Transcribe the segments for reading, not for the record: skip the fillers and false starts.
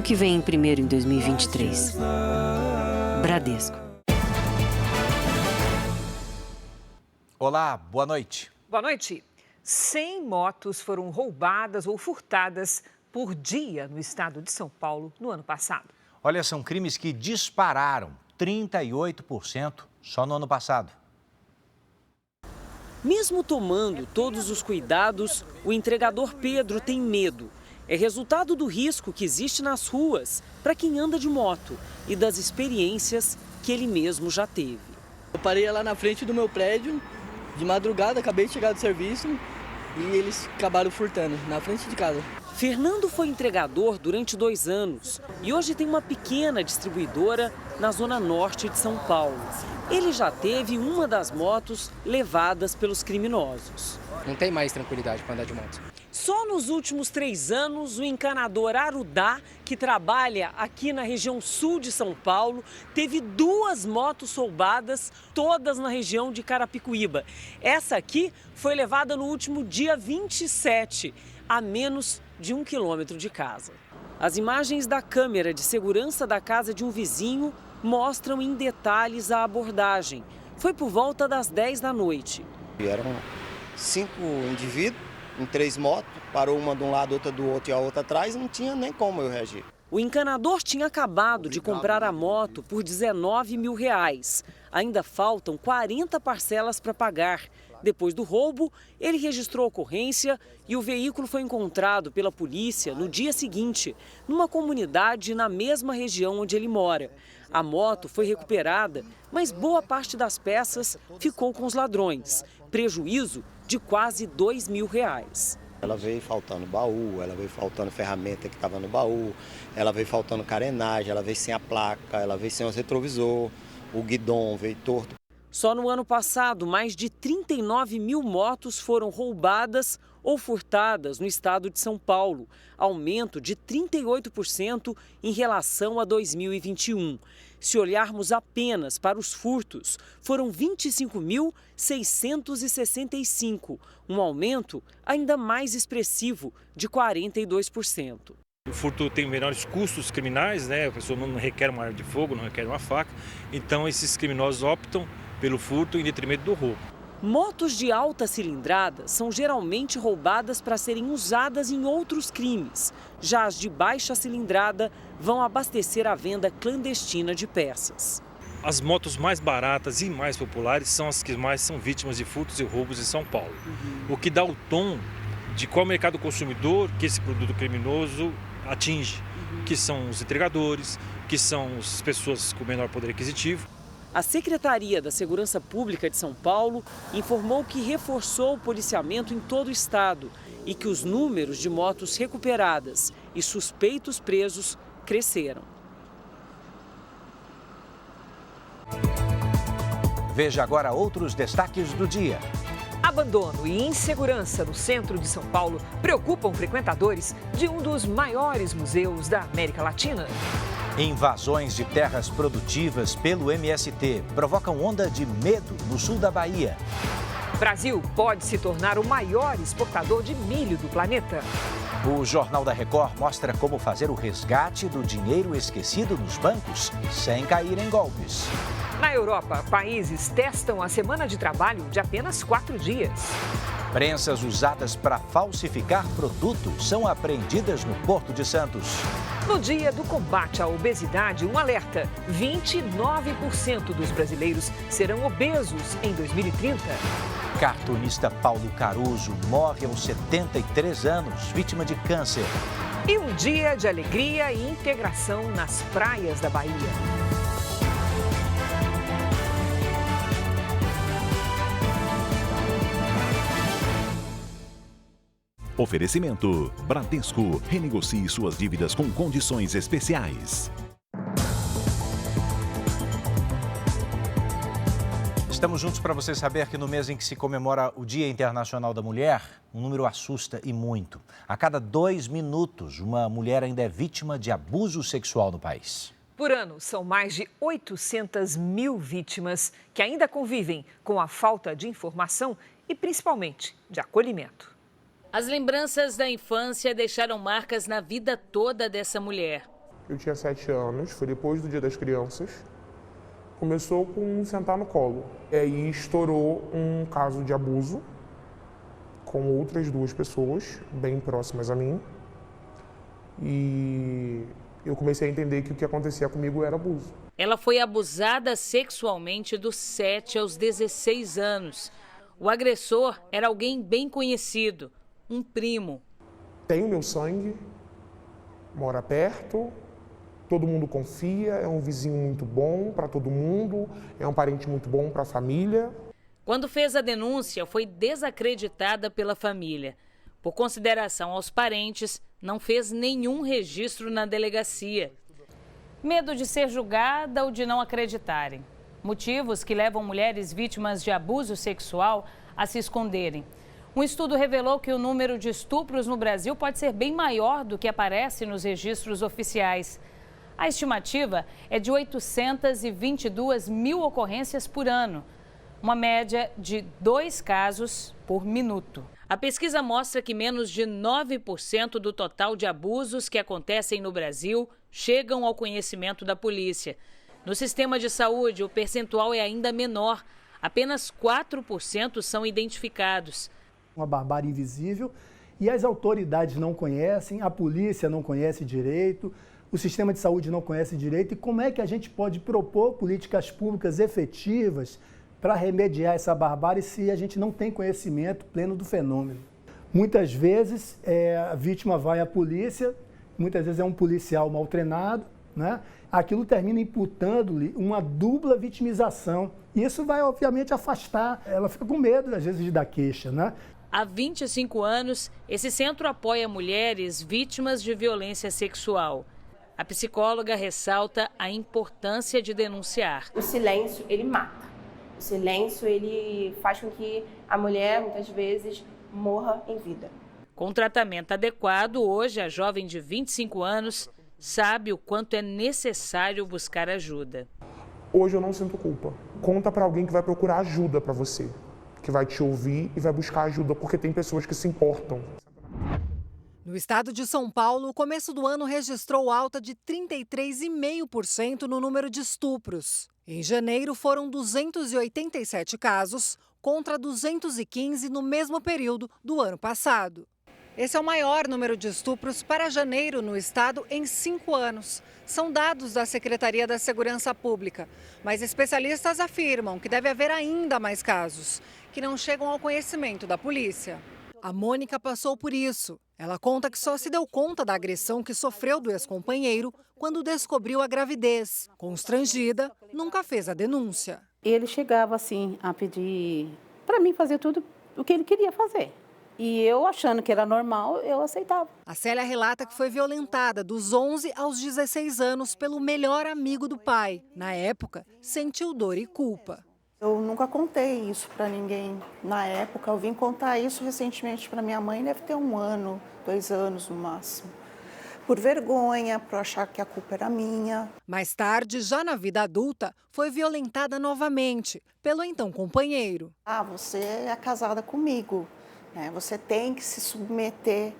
que vem primeiro em 2023. Bradesco. Olá, boa noite. Boa noite. 100 motos foram roubadas ou furtadas por dia no estado de São Paulo no ano passado. Olha, são crimes que dispararam 38% só no ano passado. Mesmo tomando todos os cuidados, o entregador Pedro tem medo. É resultado do risco que existe nas ruas para quem anda de moto e das experiências que ele mesmo já teve. Eu parei lá na frente do meu prédio, de madrugada, acabei de chegar do serviço e eles acabaram furtando na frente de casa. Fernando foi entregador durante 2 anos e hoje tem uma pequena distribuidora na zona norte de São Paulo. Ele já teve uma das motos levadas pelos criminosos. Não tem mais tranquilidade para andar de moto. Só nos últimos 3 anos, o encanador Arudá, que trabalha aqui na região sul de São Paulo, teve 2 motos roubadas, todas na região de Carapicuíba. Essa aqui foi levada no último dia 27, a menos de 1 quilômetro de casa. As imagens da câmera de segurança da casa de um vizinho mostram em detalhes a abordagem. Foi por volta das 10 da noite. Eram 5 indivíduos em 3 motos, parou uma de um lado, outra do outro e a outra atrás, não tinha nem como eu reagir. O encanador tinha acabado de comprar a moto por R$19 mil. Ainda faltam 40 parcelas para pagar. Depois do roubo, ele registrou a ocorrência e o veículo foi encontrado pela polícia no dia seguinte, numa comunidade na mesma região onde ele mora. A moto foi recuperada, mas boa parte das peças ficou com os ladrões. Prejuízo de quase R$2 mil. Ela veio faltando baú, ela veio faltando ferramenta que estava no baú, ela veio faltando carenagem, ela veio sem a placa, ela veio sem o retrovisor, o guidão veio torto. Só no ano passado, mais de 39 mil motos foram roubadas ou furtadas no estado de São Paulo, aumento de 38% em relação a 2021. Se olharmos apenas para os furtos, foram 25.665, um aumento ainda mais expressivo de 42%. O furto tem menores custos criminais, né? A pessoa não requer uma arma de fogo, não requer uma faca, então esses criminosos optam pelo furto em detrimento do roubo. Motos de alta cilindrada são geralmente roubadas para serem usadas em outros crimes. Já as de baixa cilindrada vão abastecer a venda clandestina de peças. As motos mais baratas e mais populares são as que mais são vítimas de furtos e roubos em São Paulo. O que dá o tom de qual mercado consumidor que esse produto criminoso atinge, que são os entregadores, que são as pessoas com menor poder aquisitivo. A Secretaria da Segurança Pública de São Paulo informou que reforçou o policiamento em todo o estado e que os números de motos recuperadas e suspeitos presos cresceram. Veja agora outros destaques do dia. Abandono e insegurança no centro de São Paulo preocupam frequentadores de um dos maiores museus da América Latina. Invasões de terras produtivas pelo MST provocam onda de medo no sul da Bahia. Brasil pode se tornar o maior exportador de milho do planeta. O Jornal da Record mostra como fazer o resgate do dinheiro esquecido nos bancos sem cair em golpes. Na Europa, países testam a semana de trabalho de apenas 4 dias. Prensas usadas para falsificar produtos são apreendidas no Porto de Santos. No dia do combate à obesidade, um alerta: 29% dos brasileiros serão obesos em 2030. Cartunista Paulo Caruso morre aos 73 anos, vítima de câncer. E um dia de alegria e integração nas praias da Bahia. Oferecimento: Bradesco. Renegocie suas dívidas com condições especiais. Estamos juntos para você saber que no mês em que se comemora o Dia Internacional da Mulher, um número assusta e muito. A cada 2 minutos, uma mulher ainda é vítima de abuso sexual no país. Por ano, são mais de 800 mil vítimas que ainda convivem com a falta de informação e, principalmente, de acolhimento. As lembranças da infância deixaram marcas na vida toda dessa mulher. Eu tinha 7 anos, foi depois do Dia das Crianças. Começou com sentar no colo. E aí estourou um caso de abuso com outras 2 pessoas, bem próximas a mim. E eu comecei a entender que o que acontecia comigo era abuso. Ela foi abusada sexualmente dos 7 aos 16 anos. O agressor era alguém bem conhecido, um primo. Tem o meu sangue, mora perto, todo mundo confia, é um vizinho muito bom para todo mundo, é um parente muito bom para a família. Quando fez a denúncia, foi desacreditada pela família. Por consideração aos parentes, não fez nenhum registro na delegacia. Medo de ser julgada ou de não acreditarem. Motivos que levam mulheres vítimas de abuso sexual a se esconderem. Um estudo revelou que o número de estupros no Brasil pode ser bem maior do que aparece nos registros oficiais. A estimativa é de 822 mil ocorrências por ano, uma média de 2 casos por minuto. A pesquisa mostra que menos de 9% do total de abusos que acontecem no Brasil chegam ao conhecimento da polícia. No sistema de saúde, o percentual é ainda menor. Apenas 4% são identificados. Uma barbárie invisível e as autoridades não conhecem, a polícia não conhece direito, o sistema de saúde não conhece direito. E como é que a gente pode propor políticas públicas efetivas para remediar essa barbárie se a gente não tem conhecimento pleno do fenômeno? Muitas vezes a vítima vai à polícia, muitas vezes é um policial mal treinado, né? Aquilo termina imputando-lhe uma dupla vitimização. E isso vai, obviamente, afastar. Ela fica com medo, às vezes, de dar queixa, né? Há 25 anos, esse centro apoia mulheres vítimas de violência sexual. A psicóloga ressalta a importância de denunciar. O silêncio, ele mata. O silêncio, ele faz com que a mulher, muitas vezes, morra em vida. Com tratamento adequado, hoje a jovem de 25 anos sabe o quanto é necessário buscar ajuda. Hoje eu não sinto culpa. Conta para alguém que vai procurar ajuda para você, que vai te ouvir e vai buscar ajuda, porque tem pessoas que se importam. No estado de São Paulo, o começo do ano registrou alta de 33,5% no número de estupros. Em janeiro, foram 287 casos, contra 215 no mesmo período do ano passado. Esse é o maior número de estupros para janeiro no estado em 5 anos. São dados da Secretaria da Segurança Pública. Mas especialistas afirmam que deve haver ainda mais casos, que não chegam ao conhecimento da polícia. A Mônica passou por isso. Ela conta que só se deu conta da agressão que sofreu do ex-companheiro quando descobriu a gravidez. Constrangida, nunca fez a denúncia. Ele chegava assim a pedir para mim fazer tudo o que ele queria fazer. E eu, achando que era normal, eu aceitava. A Célia relata que foi violentada dos 11 aos 16 anos pelo melhor amigo do pai. Na época, sentiu dor e culpa. Eu nunca contei isso para ninguém. Na época, eu vim contar isso recentemente para minha mãe, deve ter 1 ano, 2 anos no máximo. Por vergonha, por achar que a culpa era minha. Mais tarde, já na vida adulta, foi violentada novamente pelo então companheiro. Você é casada comigo. Você tem que se submeter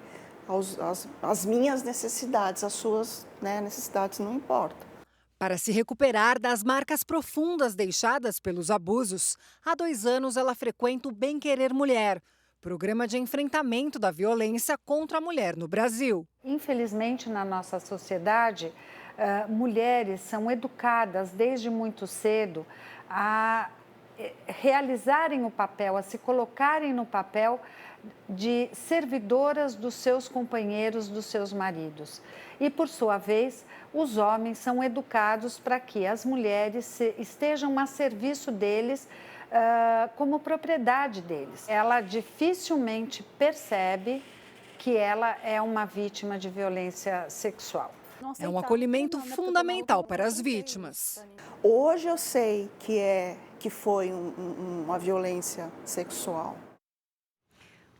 às minhas necessidades, as suas necessidades não importam. Para se recuperar das marcas profundas deixadas pelos abusos, há 2 anos ela frequenta o Bem Querer Mulher, programa de enfrentamento da violência contra a mulher no Brasil. Infelizmente, na nossa sociedade, mulheres são educadas desde muito cedo a realizarem o papel, a se colocarem no papel de servidoras dos seus companheiros, dos seus maridos. E, por sua vez, os homens são educados para que as mulheres estejam a serviço deles como propriedade deles. Ela dificilmente percebe que ela é uma vítima de violência sexual. É um acolhimento fundamental para as vítimas. Hoje eu sei que foi uma violência sexual.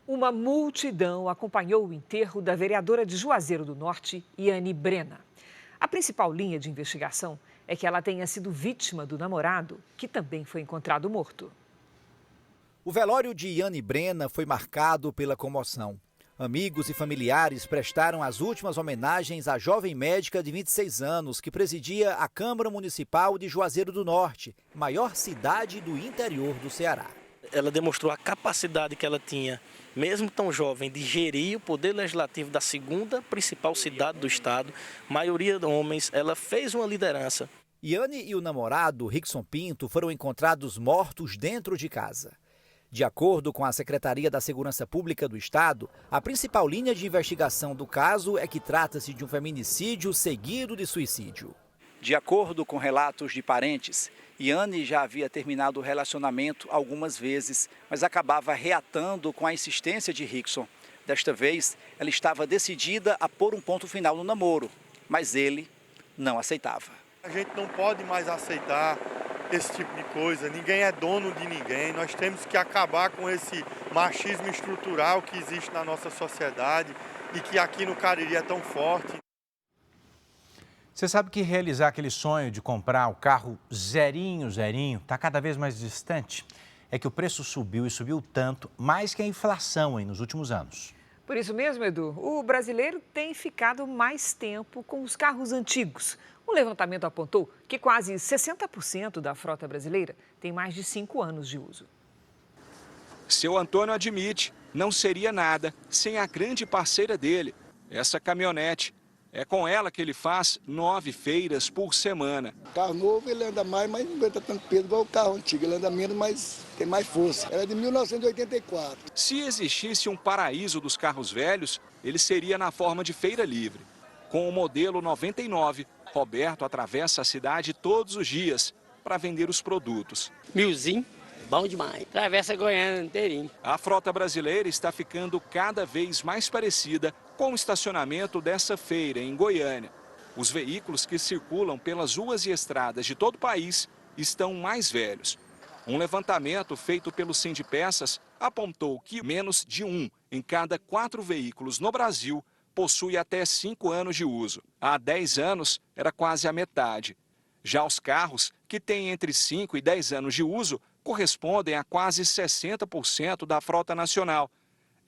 Uma multidão acompanhou o enterro da vereadora de Juazeiro do Norte, Yane Brena. A principal linha de investigação é que ela tenha sido vítima do namorado, que também foi encontrado morto. O velório de Yane Brena foi marcado pela comoção. Amigos e familiares prestaram as últimas homenagens à jovem médica de 26 anos que presidia a Câmara Municipal de Juazeiro do Norte, maior cidade do interior do Ceará. Ela demonstrou a capacidade que ela tinha, mesmo tão jovem, de gerir o poder legislativo da segunda principal cidade do estado, maioria de homens. Ela fez uma liderança. Yane e o namorado, Rickson Pinto, foram encontrados mortos dentro de casa. De acordo com a Secretaria da Segurança Pública do Estado, a principal linha de investigação do caso é que trata-se de um feminicídio seguido de suicídio. De acordo com relatos de parentes, Yane já havia terminado o relacionamento algumas vezes, mas acabava reatando com a insistência de Rickson. Desta vez, ela estava decidida a pôr um ponto final no namoro, mas ele não aceitava. A gente não pode mais aceitar esse tipo de coisa, ninguém é dono de ninguém, nós temos que acabar com esse machismo estrutural que existe na nossa sociedade e que aqui no Cariri é tão forte. Você sabe que realizar aquele sonho de comprar o carro zerinho está cada vez mais distante? É que o preço subiu e subiu tanto, mais que a inflação nos últimos anos. Por isso mesmo, Edu, o brasileiro tem ficado mais tempo com os carros antigos. Um levantamento apontou que quase 60% da frota brasileira tem mais de 5 anos de uso. Seu Antônio admite, não seria nada sem a grande parceira dele, essa caminhonete. É com ela que ele faz 9 feiras por semana. O carro novo ele anda mais, mas não aguenta tanto peso igual o carro antigo. Ele anda menos, mas tem mais força. Ela é de 1984. Se existisse um paraíso dos carros velhos, ele seria na forma de feira livre. Com o modelo 99, Roberto atravessa a cidade todos os dias para vender os produtos. Milzinho, bom demais. Atravessa Goiânia inteirinho. A frota brasileira está ficando cada vez mais parecida com o estacionamento dessa feira em Goiânia. Os veículos que circulam pelas ruas e estradas de todo o país estão mais velhos. Um levantamento feito pelo Sindipeças apontou que menos de 1 em cada 4 veículos no Brasil possui até 5 anos de uso. Há 10 anos era quase a metade. Já os carros que têm entre 5 e 10 anos de uso correspondem a quase 60% da frota nacional.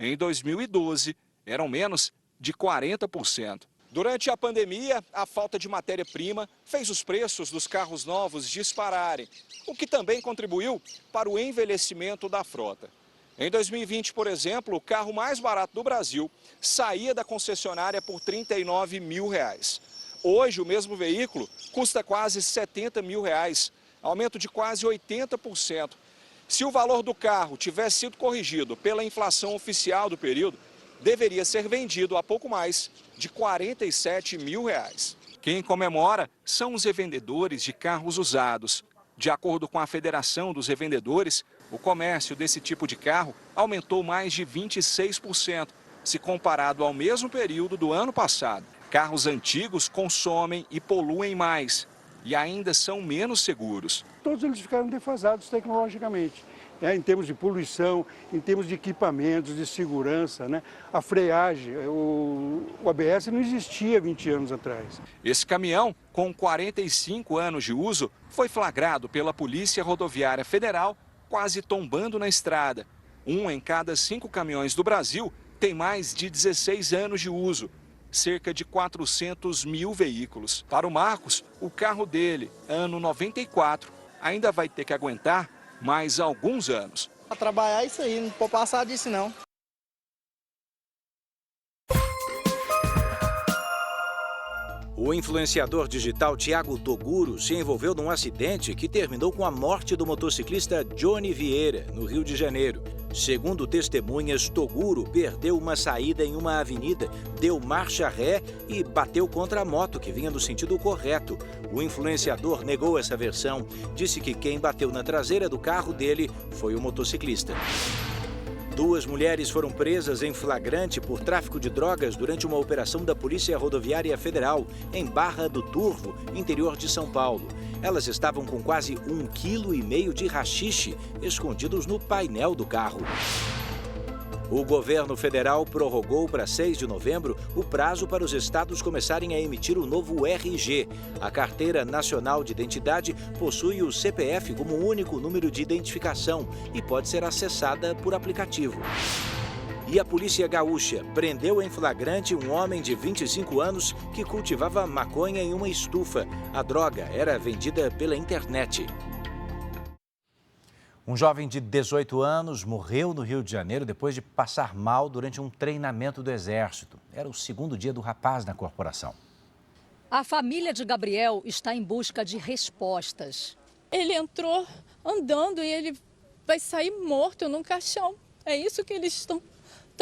Em 2012, eram menos de 40%. Durante a pandemia, a falta de matéria-prima fez os preços dos carros novos dispararem, o que também contribuiu para o envelhecimento da frota. Em 2020, por exemplo, o carro mais barato do Brasil saía da concessionária por R$ 39 mil. Hoje, o mesmo veículo custa quase R$ 70 mil, aumento de quase 80%. Se o valor do carro tivesse sido corrigido pela inflação oficial do período, deveria ser vendido a pouco mais de R$ 47 mil. Quem comemora são os revendedores de carros usados. De acordo com a Federação dos Revendedores, o comércio desse tipo de carro aumentou mais de 26%, se comparado ao mesmo período do ano passado. Carros antigos consomem e poluem mais e ainda são menos seguros. Todos eles ficaram defasados tecnologicamente. Em termos de poluição, em termos de equipamentos, de segurança, a freagem, o ABS não existia 20 anos atrás. Esse caminhão, com 45 anos de uso, foi flagrado pela Polícia Rodoviária Federal, quase tombando na estrada. 1 em cada 5 caminhões do Brasil tem mais de 16 anos de uso, cerca de 400 mil veículos. Para o Marcos, o carro dele, ano 94, ainda vai ter que aguentar mais alguns anos. Para trabalhar isso aí, não pode passar disso não. O influenciador digital Thiago Toguro se envolveu num acidente que terminou com a morte do motociclista Johnny Vieira, no Rio de Janeiro. Segundo testemunhas, Toguro perdeu uma saída em uma avenida, deu marcha ré e bateu contra a moto que vinha no sentido correto. O influenciador negou essa versão, disse que quem bateu na traseira do carro dele foi o motociclista. 2 mulheres foram presas em flagrante por tráfico de drogas durante uma operação da Polícia Rodoviária Federal em Barra do Turvo, interior de São Paulo. Elas estavam com quase 1,5 kg de haxixe escondidos no painel do carro. O governo federal prorrogou para 6 de novembro o prazo para os estados começarem a emitir o novo RG. A Carteira Nacional de Identidade possui o CPF como único número de identificação e pode ser acessada por aplicativo. E a polícia gaúcha prendeu em flagrante um homem de 25 anos que cultivava maconha em uma estufa. A droga era vendida pela internet. Um jovem de 18 anos morreu no Rio de Janeiro depois de passar mal durante um treinamento do Exército. Era o segundo dia do rapaz na corporação. A família de Gabriel está em busca de respostas. Ele entrou andando e ele vai sair morto num caixão. É isso que eles estão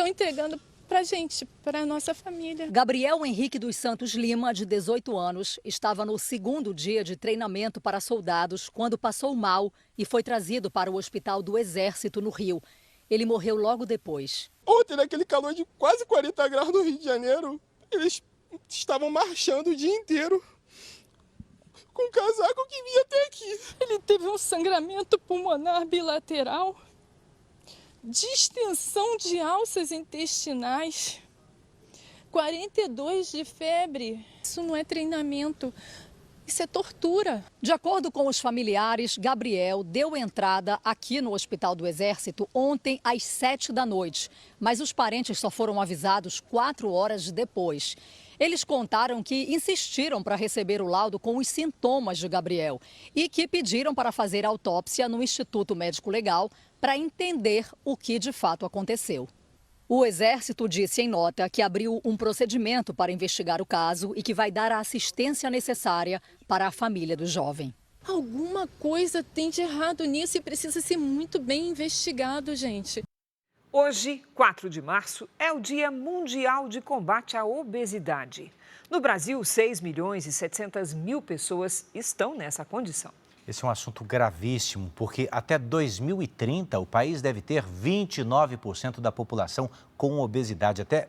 entregando para a gente, para a nossa família. Gabriel Henrique dos Santos Lima, de 18 anos, estava no segundo dia de treinamento para soldados quando passou mal e foi trazido para o Hospital do Exército, no Rio. Ele morreu logo depois. Ontem, naquele calor de quase 40 graus no Rio de Janeiro, eles estavam marchando o dia inteiro com o casaco que vinha até aqui. Ele teve um sangramento pulmonar bilateral, distensão de alças intestinais, 42 de febre. Isso não é treinamento, isso é tortura. De acordo com os familiares, Gabriel deu entrada aqui no Hospital do Exército ontem às 7 da noite, mas os parentes só foram avisados 4 horas depois. Eles contaram que insistiram para receber o laudo com os sintomas de Gabriel e que pediram para fazer autópsia no Instituto Médico Legal para entender o que de fato aconteceu. O Exército disse em nota que abriu um procedimento para investigar o caso e que vai dar a assistência necessária para a família do jovem. Alguma coisa tem de errado nisso e precisa ser muito bem investigado, gente. Hoje, 4 de março, é o Dia Mundial de Combate à Obesidade. No Brasil, 6.700.000 pessoas estão nessa condição. Esse é um assunto gravíssimo, porque até 2030 o país deve ter 29% da população com obesidade. Até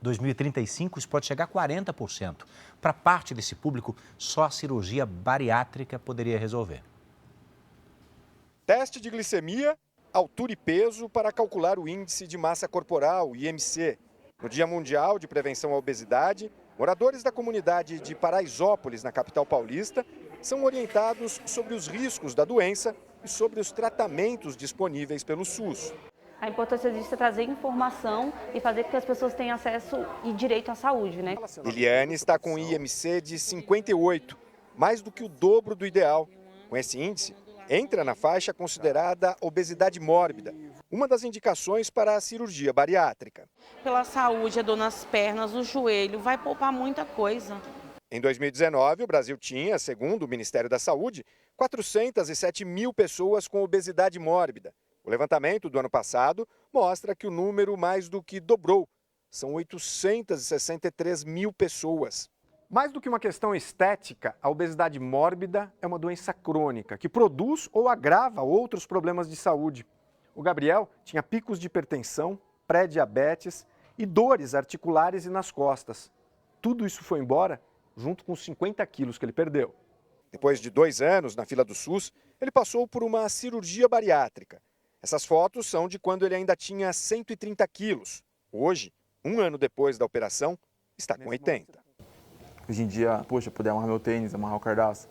2035 isso pode chegar a 40%. Para parte desse público, só a cirurgia bariátrica poderia resolver. Teste de glicemia, altura e peso para calcular o índice de massa corporal, IMC. No Dia Mundial de Prevenção à Obesidade, moradores da comunidade de Paraisópolis, na capital paulista, são orientados sobre os riscos da doença e sobre os tratamentos disponíveis pelo SUS. A importância disso é trazer informação e fazer com que as pessoas tenham acesso e direito à saúde, né? Eliane está com IMC de 58, mais do que o dobro do ideal. Com esse índice, entra na faixa considerada obesidade mórbida, uma das indicações para a cirurgia bariátrica. Pela saúde, a dor nas pernas, o joelho, vai poupar muita coisa. Em 2019, o Brasil tinha, segundo o Ministério da Saúde, 407.000 pessoas com obesidade mórbida. O levantamento do ano passado mostra que o número mais do que dobrou. São 863.000 pessoas. Mais do que uma questão estética, a obesidade mórbida é uma doença crônica que produz ou agrava outros problemas de saúde. O Gabriel tinha picos de hipertensão, pré-diabetes e dores articulares e nas costas. Tudo isso foi embora junto com os 50 quilos que ele perdeu. Depois de 2 anos na fila do SUS, ele passou por uma cirurgia bariátrica. Essas fotos são de quando ele ainda tinha 130 quilos. Hoje, 1 ano depois da operação, está com 80. Hoje em dia, poxa, poder amarrar meu tênis, amarrar o cardaço,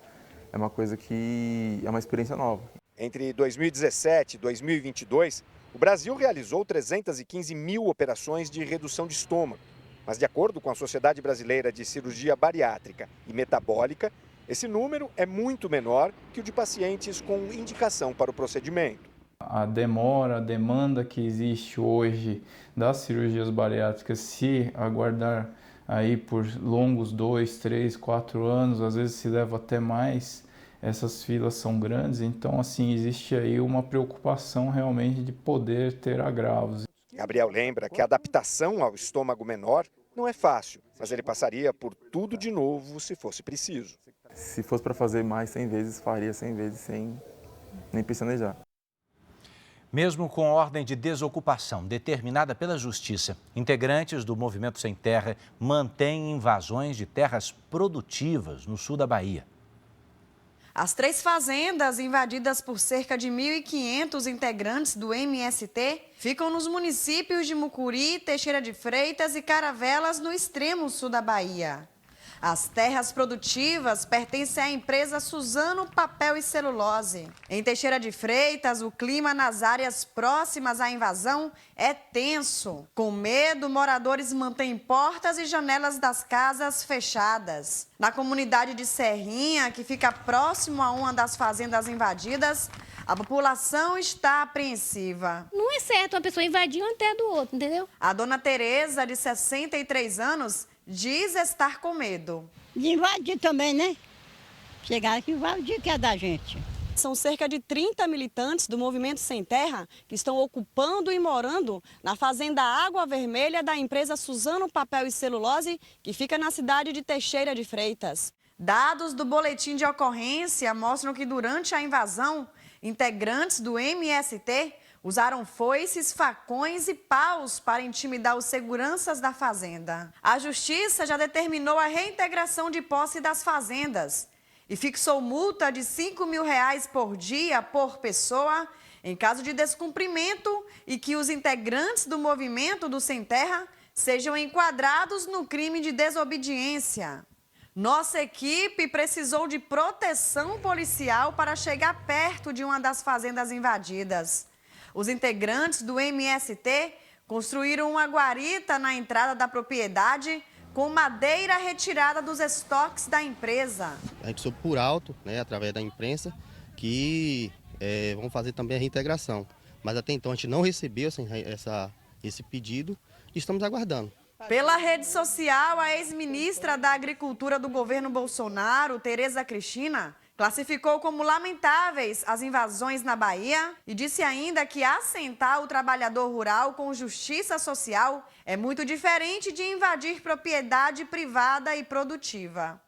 é uma coisa que é uma experiência nova. Entre 2017 e 2022, o Brasil realizou 315.000 operações de redução de estômago. Mas, de acordo com a Sociedade Brasileira de Cirurgia Bariátrica e Metabólica, esse número é muito menor que o de pacientes com indicação para o procedimento. A demanda que existe hoje das cirurgias bariátricas, se aguardar aí por longos 2, 3, 4 anos, às vezes se leva até mais, essas filas são grandes, então assim, existe aí uma preocupação realmente de poder ter agravos. Gabriel lembra que a adaptação ao estômago menor não é fácil, mas ele passaria por tudo de novo se fosse preciso. Se fosse para fazer mais 100 vezes, faria 100 vezes sem nem pestanejar. Mesmo com ordem de desocupação determinada pela Justiça, integrantes do Movimento Sem Terra mantêm invasões de terras produtivas no sul da Bahia. As 3 fazendas, invadidas por cerca de 1.500 integrantes do MST, ficam nos municípios de Mucuri, Teixeira de Freitas e Caravelas, no extremo sul da Bahia. As terras produtivas pertencem à empresa Suzano Papel e Celulose. Em Teixeira de Freitas, o clima nas áreas próximas à invasão é tenso. Com medo, moradores mantêm portas e janelas das casas fechadas. Na comunidade de Serrinha, que fica próximo a uma das fazendas invadidas, a população está apreensiva. Não é certo uma pessoa invadir uma terra do outro, entendeu? A dona Tereza, de 63 anos, diz estar com medo. De invadir também, né? Chegar aqui e invadir que é da gente. São cerca de 30 militantes do Movimento Sem Terra que estão ocupando e morando na fazenda Água Vermelha da empresa Suzano Papel e Celulose, que fica na cidade de Teixeira de Freitas. Dados do boletim de ocorrência mostram que durante a invasão, integrantes do MST usaram foices, facões e paus para intimidar os seguranças da fazenda. A justiça já determinou a reintegração de posse das fazendas e fixou multa de R$5 mil por dia por pessoa em caso de descumprimento e que os integrantes do movimento do Sem Terra sejam enquadrados no crime de desobediência. Nossa equipe precisou de proteção policial para chegar perto de uma das fazendas invadidas. Os integrantes do MST construíram uma guarita na entrada da propriedade com madeira retirada dos estoques da empresa. A gente soube por alto, através da imprensa, que vão fazer também a reintegração. Mas até então a gente não recebeu esse pedido e estamos aguardando. Pela rede social, a ex-ministra da Agricultura do governo Bolsonaro, Tereza Cristina, classificou como lamentáveis as invasões na Bahia e disse ainda que assentar o trabalhador rural com justiça social é muito diferente de invadir propriedade privada e produtiva.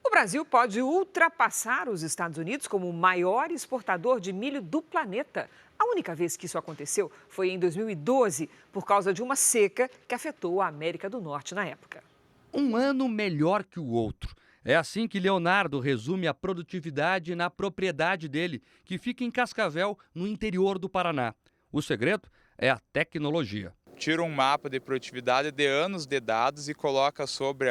O Brasil pode ultrapassar os Estados Unidos como o maior exportador de milho do planeta. A única vez que isso aconteceu foi em 2012, por causa de uma seca que afetou a América do Norte na época. Um ano melhor que o outro. É assim que Leonardo resume a produtividade na propriedade dele, que fica em Cascavel, no interior do Paraná. O segredo é a tecnologia. Tira um mapa de produtividade de anos de dados e coloca sobre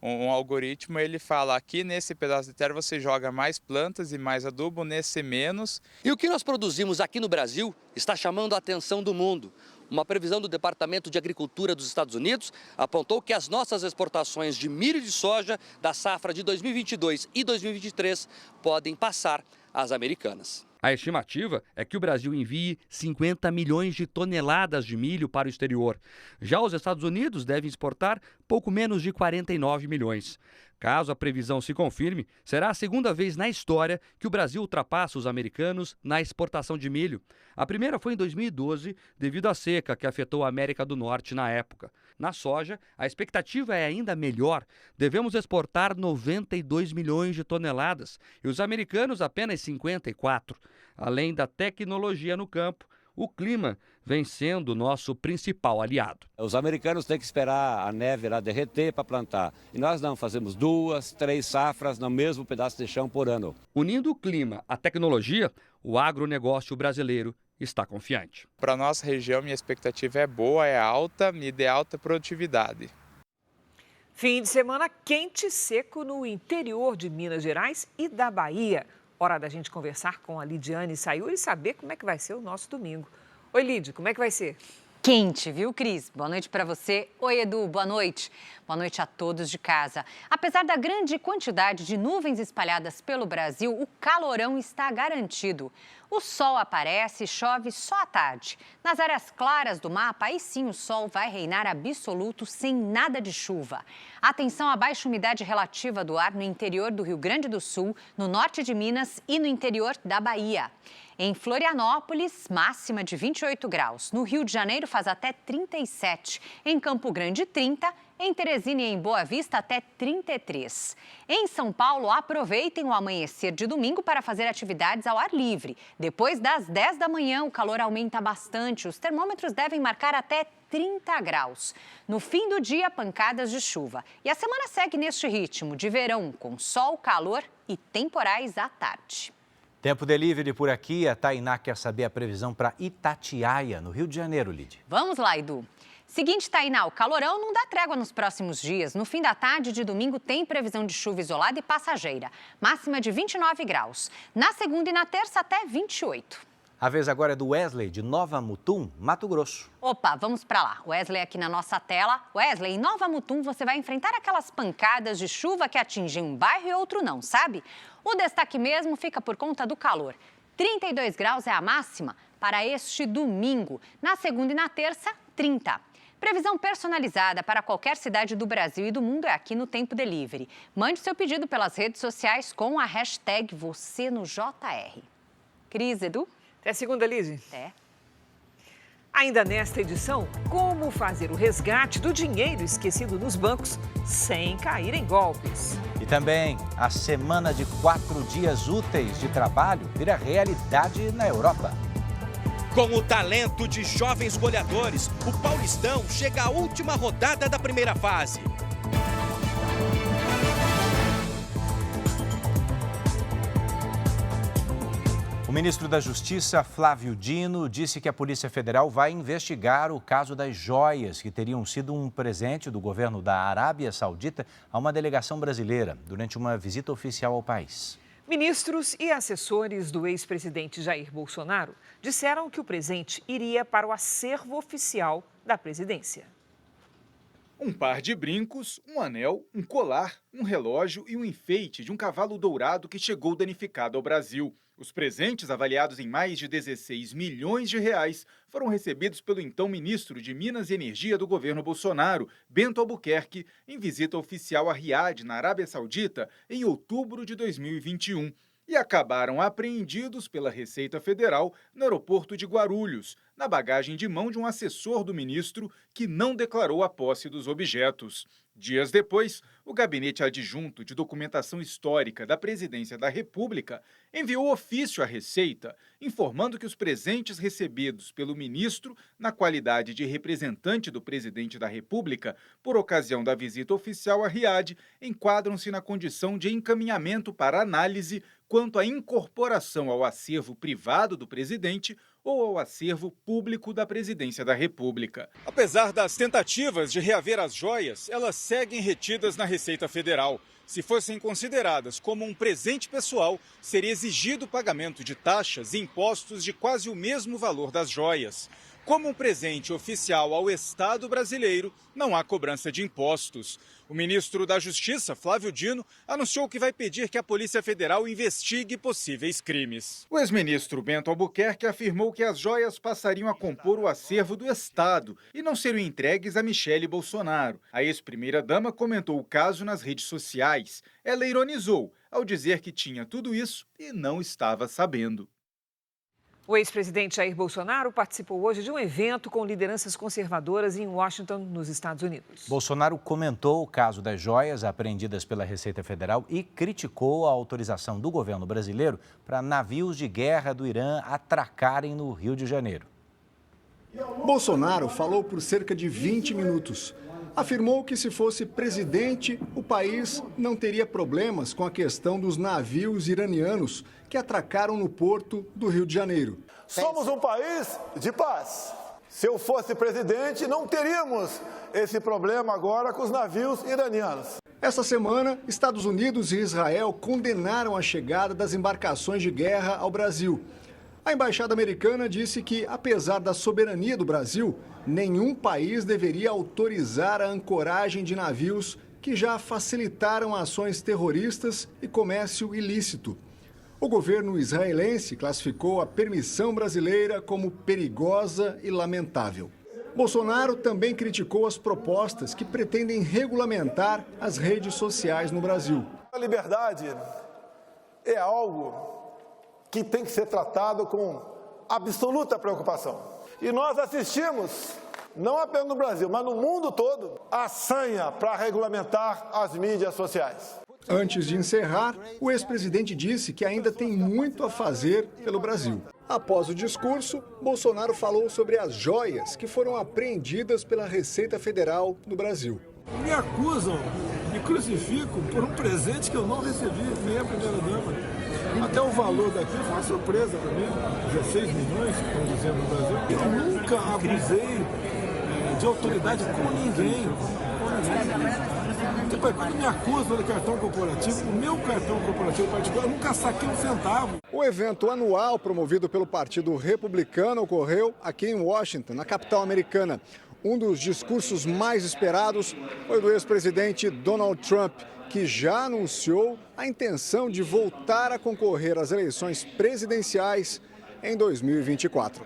um algoritmo. Ele fala, aqui nesse pedaço de terra você joga mais plantas e mais adubo, nesse menos. E o que nós produzimos aqui no Brasil está chamando a atenção do mundo. Uma previsão do Departamento de Agricultura dos Estados Unidos apontou que as nossas exportações de milho e de soja da safra de 2022 e 2023 podem passar às americanas. A estimativa é que o Brasil envie 50 milhões de toneladas de milho para o exterior. Já os Estados Unidos devem exportar pouco menos de 49 milhões. Caso a previsão se confirme, será a segunda vez na história que o Brasil ultrapassa os americanos na exportação de milho. A primeira foi em 2012, devido à seca que afetou a América do Norte na época. Na soja, a expectativa é ainda melhor. Devemos exportar 92 milhões de toneladas e os americanos apenas 54. Além da tecnologia no campo, o clima vem sendo o nosso principal aliado. Os americanos têm que esperar a neve lá derreter para plantar. E nós não, fazemos 2, 3 safras no mesmo pedaço de chão por ano. Unindo o clima à tecnologia, o agronegócio brasileiro está confiante. Para a nossa região, minha expectativa é boa, é alta e de alta produtividade. Fim de semana quente e seco no interior de Minas Gerais e da Bahia. Hora da gente conversar com a Lidiane Sayuri e saber como é que vai ser o nosso domingo. Oi, Lid, como é que vai ser? Quente, viu, Cris? Boa noite para você. Oi, Edu, boa noite. Boa noite a todos de casa. Apesar da grande quantidade de nuvens espalhadas pelo Brasil, o calorão está garantido. O sol aparece e chove só à tarde. Nas áreas claras do mapa, aí sim o sol vai reinar absoluto sem nada de chuva. Atenção à baixa umidade relativa do ar no interior do Rio Grande do Sul, no norte de Minas e no interior da Bahia. Em Florianópolis, máxima de 28 graus. No Rio de Janeiro faz até 37. Em Campo Grande, 30. Em Teresina e em Boa Vista, até 33. Em São Paulo, aproveitem o amanhecer de domingo para fazer atividades ao ar livre. Depois das 10 da manhã, o calor aumenta bastante. Os termômetros devem marcar até 30 graus. No fim do dia, pancadas de chuva. E a semana segue neste ritmo de verão, com sol, calor e temporais à tarde. Tempo delivery por aqui. A Tainá quer saber a previsão para Itatiaia, no Rio de Janeiro, Lid. Vamos lá, Edu. Seguinte, Tainá, o calorão não dá trégua nos próximos dias. No fim da tarde de domingo tem previsão de chuva isolada e passageira. Máxima de 29 graus. Na segunda e na terça até 28. A vez agora é do Wesley, de Nova Mutum, Mato Grosso. Opa, vamos para lá. Wesley aqui na nossa tela. Wesley, em Nova Mutum você vai enfrentar aquelas pancadas de chuva que atingem um bairro e outro não, sabe? O destaque mesmo fica por conta do calor. 32 graus é a máxima para este domingo. Na segunda e na terça, 30. Previsão personalizada para qualquer cidade do Brasil e do mundo é aqui no Tempo Delivery. Mande seu pedido pelas redes sociais com a hashtag #VocêNoJR. Cris, Edu? Até segunda, Lizy. Até. Ainda nesta edição, como fazer o resgate do dinheiro esquecido nos bancos sem cair em golpes. E também a semana de 4 dias úteis de trabalho vira realidade na Europa. Com o talento de jovens goleadores, o Paulistão chega à última rodada da primeira fase. O ministro da Justiça, Flávio Dino, disse que a Polícia Federal vai investigar o caso das joias que teriam sido um presente do governo da Arábia Saudita a uma delegação brasileira durante uma visita oficial ao país. Ministros e assessores do ex-presidente Jair Bolsonaro disseram que o presente iria para o acervo oficial da presidência. Um par de brincos, um anel, um colar, um relógio e um enfeite de um cavalo dourado que chegou danificado ao Brasil. Os presentes, avaliados em mais de 16 milhões de reais, foram recebidos pelo então ministro de Minas e Energia do governo Bolsonaro, Bento Albuquerque, em visita oficial a Riad, na Arábia Saudita, em outubro de 2021. E acabaram apreendidos pela Receita Federal no aeroporto de Guarulhos, na bagagem de mão de um assessor do ministro que não declarou a posse dos objetos. Dias depois, o Gabinete Adjunto de Documentação Histórica da Presidência da República enviou ofício à Receita, informando que os presentes recebidos pelo ministro, na qualidade de representante do presidente da República, por ocasião da visita oficial a Riad, enquadram-se na condição de encaminhamento para análise quanto à incorporação ao acervo privado do presidente ou ao acervo público da Presidência da República. Apesar das tentativas de reaver as joias, elas seguem retidas na Receita Federal. Se fossem consideradas como um presente pessoal, seria exigido o pagamento de taxas e impostos de quase o mesmo valor das joias. Como um presente oficial ao Estado brasileiro, não há cobrança de impostos. O ministro da Justiça, Flávio Dino, anunciou que vai pedir que a Polícia Federal investigue possíveis crimes. O ex-ministro Bento Albuquerque afirmou que as joias passariam a compor o acervo do Estado e não seriam entregues a Michele Bolsonaro. A ex-primeira-dama comentou o caso nas redes sociais. Ela ironizou ao dizer que tinha tudo isso e não estava sabendo. O ex-presidente Jair Bolsonaro participou hoje de um evento com lideranças conservadoras em Washington, nos Estados Unidos. Bolsonaro comentou o caso das joias apreendidas pela Receita Federal e criticou a autorização do governo brasileiro para navios de guerra do Irã atracarem no Rio de Janeiro. Bolsonaro falou por cerca de 20 minutos. Afirmou que se fosse presidente, o país não teria problemas com a questão dos navios iranianos que atracaram no porto do Rio de Janeiro. Somos um país de paz. Se eu fosse presidente, não teríamos esse problema agora com os navios iranianos. Essa semana, Estados Unidos e Israel condenaram a chegada das embarcações de guerra ao Brasil. A embaixada americana disse que, apesar da soberania do Brasil, nenhum país deveria autorizar a ancoragem de navios que já facilitaram ações terroristas e comércio ilícito. O governo israelense classificou a permissão brasileira como perigosa e lamentável. Bolsonaro também criticou as propostas que pretendem regulamentar as redes sociais no Brasil. A liberdade é algo que tem que ser tratado com absoluta preocupação. E nós assistimos, não apenas no Brasil, mas no mundo todo, a sanha para regulamentar as mídias sociais. Antes de encerrar, o ex-presidente disse que ainda tem muito a fazer pelo Brasil. Após o discurso, Bolsonaro falou sobre as joias que foram apreendidas pela Receita Federal no Brasil. Me acusam, me crucificam por um presente que eu não recebi, nem a primeira-dama. Até o valor daquilo foi uma surpresa para mim, 16 milhões, estão dizendo no Brasil. Eu nunca abusei de autoridade com ninguém. Depois, quando me acusam de cartão corporativo, o meu cartão corporativo particular, eu nunca saquei um centavo. O evento anual promovido pelo Partido Republicano ocorreu aqui em Washington, na capital americana. Um dos discursos mais esperados foi do ex-presidente Donald Trump, que já anunciou a intenção de voltar a concorrer às eleições presidenciais em 2024.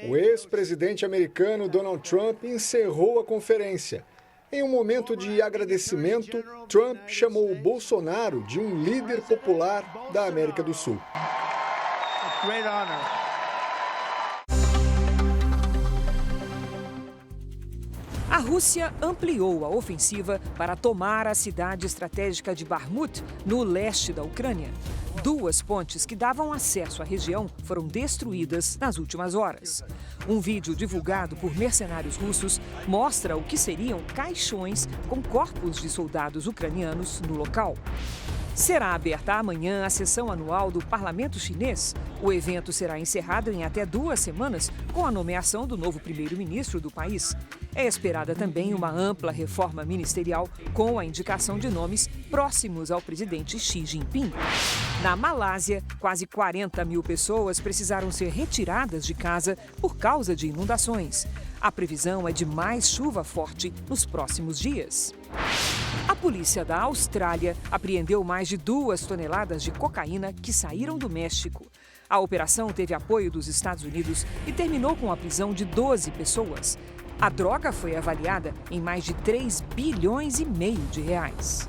O ex-presidente americano Donald Trump encerrou a conferência. Em um momento de agradecimento, Trump chamou o Bolsonaro de um líder popular da América do Sul. A Rússia ampliou a ofensiva para tomar a cidade estratégica de Bakhmut, no leste da Ucrânia. 2 pontes que davam acesso à região foram destruídas nas últimas horas. Um vídeo divulgado por mercenários russos mostra o que seriam caixões com corpos de soldados ucranianos no local. Será aberta amanhã a sessão anual do Parlamento Chinês. O evento será encerrado em até 2 semanas com a nomeação do novo primeiro-ministro do país. É esperada também uma ampla reforma ministerial com a indicação de nomes próximos ao presidente Xi Jinping. Na Malásia, quase 40 mil pessoas precisaram ser retiradas de casa por causa de inundações. A previsão é de mais chuva forte nos próximos dias. A polícia da Austrália apreendeu mais de 2 toneladas de cocaína que saíram do México. A operação teve apoio dos Estados Unidos e terminou com a prisão de 12 pessoas. A droga foi avaliada em mais de 3,5 bilhões de reais.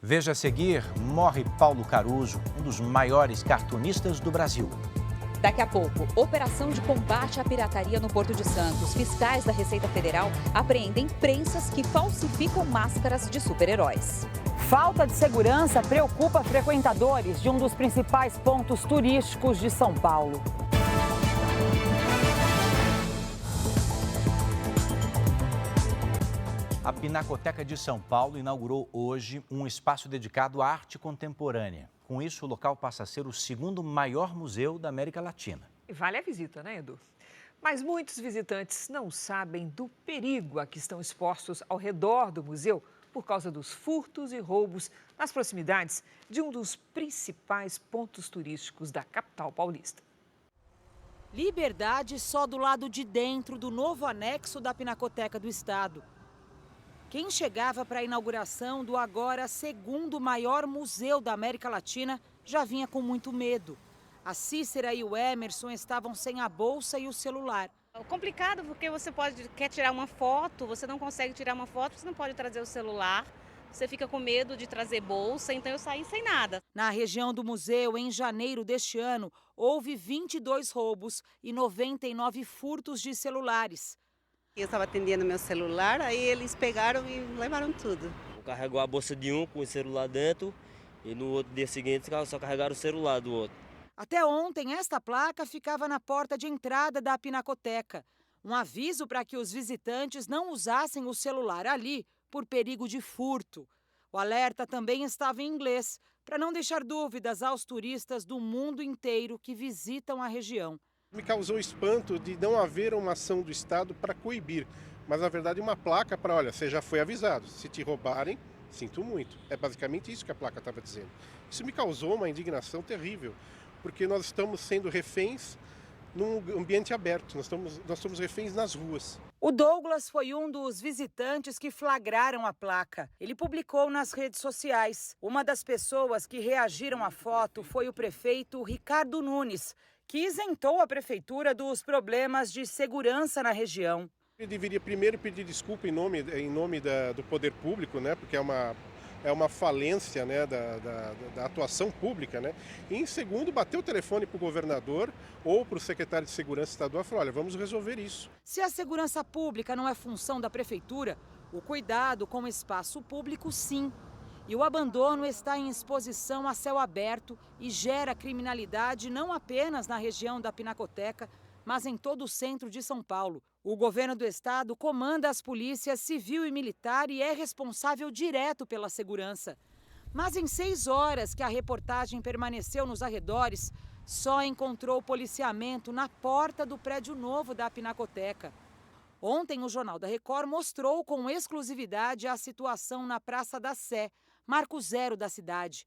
Veja a seguir, morre Paulo Caruso, um dos maiores cartunistas do Brasil. Daqui a pouco, operação de combate à pirataria no Porto de Santos. Fiscais da Receita Federal apreendem prensas que falsificam máscaras de super-heróis. Falta de segurança preocupa frequentadores de um dos principais pontos turísticos de São Paulo. A Pinacoteca de São Paulo inaugurou hoje um espaço dedicado à arte contemporânea. Com isso, o local passa a ser o 2º maior museu da América Latina. Vale a visita, né, Edu? Mas muitos visitantes não sabem do perigo a que estão expostos ao redor do museu por causa dos furtos e roubos nas proximidades de um dos principais pontos turísticos da capital paulista. Liberdade só do lado de dentro do novo anexo da Pinacoteca do Estado. Quem chegava para a inauguração do agora 2º maior museu da América Latina já vinha com muito medo. A Cícera e o Emerson estavam sem a bolsa e o celular. É complicado porque você quer tirar uma foto, você não consegue tirar uma foto, você não pode trazer o celular, você fica com medo de trazer bolsa, então eu saí sem nada. Na região do museu, em janeiro deste ano, houve 22 roubos e 99 furtos de celulares. Eu estava atendendo meu celular, aí eles pegaram e levaram tudo. Carregou a bolsa de um com o celular dentro e no outro dia seguinte só carregaram o celular do outro. Até ontem, esta placa ficava na porta de entrada da Pinacoteca. Um aviso para que os visitantes não usassem o celular ali por perigo de furto. O alerta também estava em inglês, para não deixar dúvidas aos turistas do mundo inteiro que visitam a região. Me causou espanto de não haver uma ação do Estado para coibir, mas na verdade uma placa para, olha, você já foi avisado, se te roubarem, sinto muito. É basicamente isso que a placa estava dizendo. Isso me causou uma indignação terrível, porque nós estamos sendo reféns num ambiente aberto, nós somos reféns nas ruas. O Douglas foi um dos visitantes que flagraram a placa. Ele publicou nas redes sociais. Uma das pessoas que reagiram à foto foi o prefeito Ricardo Nunes, que isentou a prefeitura dos problemas de segurança na região. Ele deveria primeiro pedir desculpa em nome do poder público, né? Porque é uma falência, né, da atuação pública, né? E em segundo, bater o telefone para o governador ou para o secretário de Segurança Estadual e falar, olha, vamos resolver isso. Se a segurança pública não é função da prefeitura, o cuidado com o espaço público sim. E o abandono está em exposição a céu aberto e gera criminalidade não apenas na região da Pinacoteca, mas em todo o centro de São Paulo. O governo do estado comanda as polícias civil e militar e é responsável direto pela segurança. Mas em 6 horas que a reportagem permaneceu nos arredores, só encontrou policiamento na porta do prédio novo da Pinacoteca. Ontem, o Jornal da Record mostrou com exclusividade a situação na Praça da Sé, marco zero da cidade.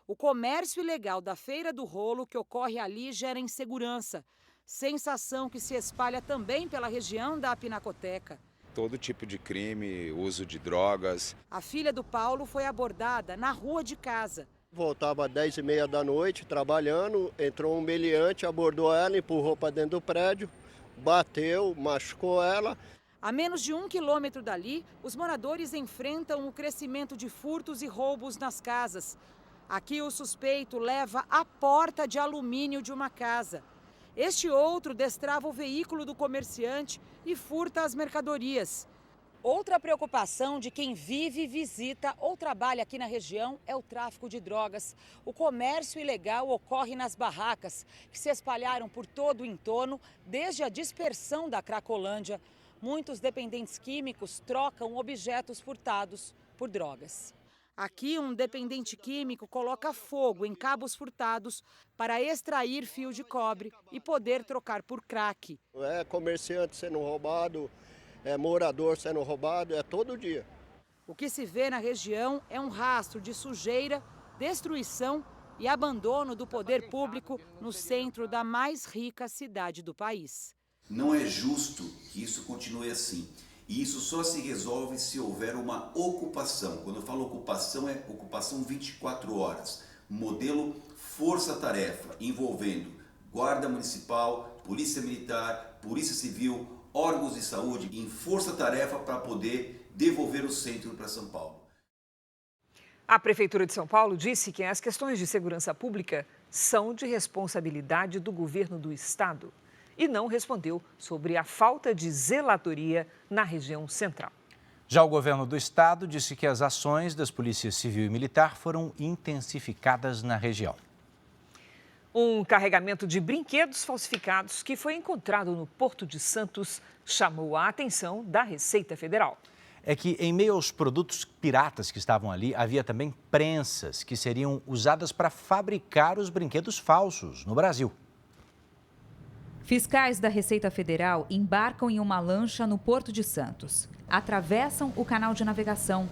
O comércio ilegal da Feira do Rolo que ocorre ali gera insegurança. Sensação que se espalha também pela região da Pinacoteca. Todo tipo de crime, uso de drogas. A filha do Paulo foi abordada na rua de casa. Voltava às 10h30 da noite, trabalhando, entrou um meliante, abordou ela, empurrou para dentro do prédio, bateu, machucou ela. A menos de 1 quilômetro dali, os moradores enfrentam o crescimento de furtos e roubos nas casas. Aqui o suspeito leva a porta de alumínio de uma casa. Este outro destrava o veículo do comerciante e furta as mercadorias. Outra preocupação de quem vive, visita ou trabalha aqui na região é o tráfico de drogas. O comércio ilegal ocorre nas barracas, que se espalharam por todo o entorno desde a dispersão da Cracolândia. Muitos dependentes químicos trocam objetos furtados por drogas. Aqui, um dependente químico coloca fogo em cabos furtados para extrair fio de cobre e poder trocar por crack. É comerciante sendo roubado, é morador sendo roubado, é todo dia. O que se vê na região é um rastro de sujeira, destruição e abandono do poder público no centro da mais rica cidade do país. Não é justo que isso continue assim. E isso só se resolve se houver uma ocupação. Quando eu falo ocupação, é ocupação 24 horas. Modelo força-tarefa, envolvendo Guarda Municipal, Polícia Militar, Polícia Civil, órgãos de saúde, em força-tarefa para poder devolver o centro para São Paulo. A Prefeitura de São Paulo disse que as questões de segurança pública são de responsabilidade do governo do estado e não respondeu sobre a falta de zeladoria na região central. Já o governo do estado disse que as ações das polícias civil e militar foram intensificadas na região. Um carregamento de brinquedos falsificados que foi encontrado no Porto de Santos chamou a atenção da Receita Federal. É que, em meio aos produtos piratas que estavam ali, havia também prensas que seriam usadas para fabricar os brinquedos falsos no Brasil. Fiscais da Receita Federal embarcam em uma lancha no Porto de Santos, atravessam o canal de navegação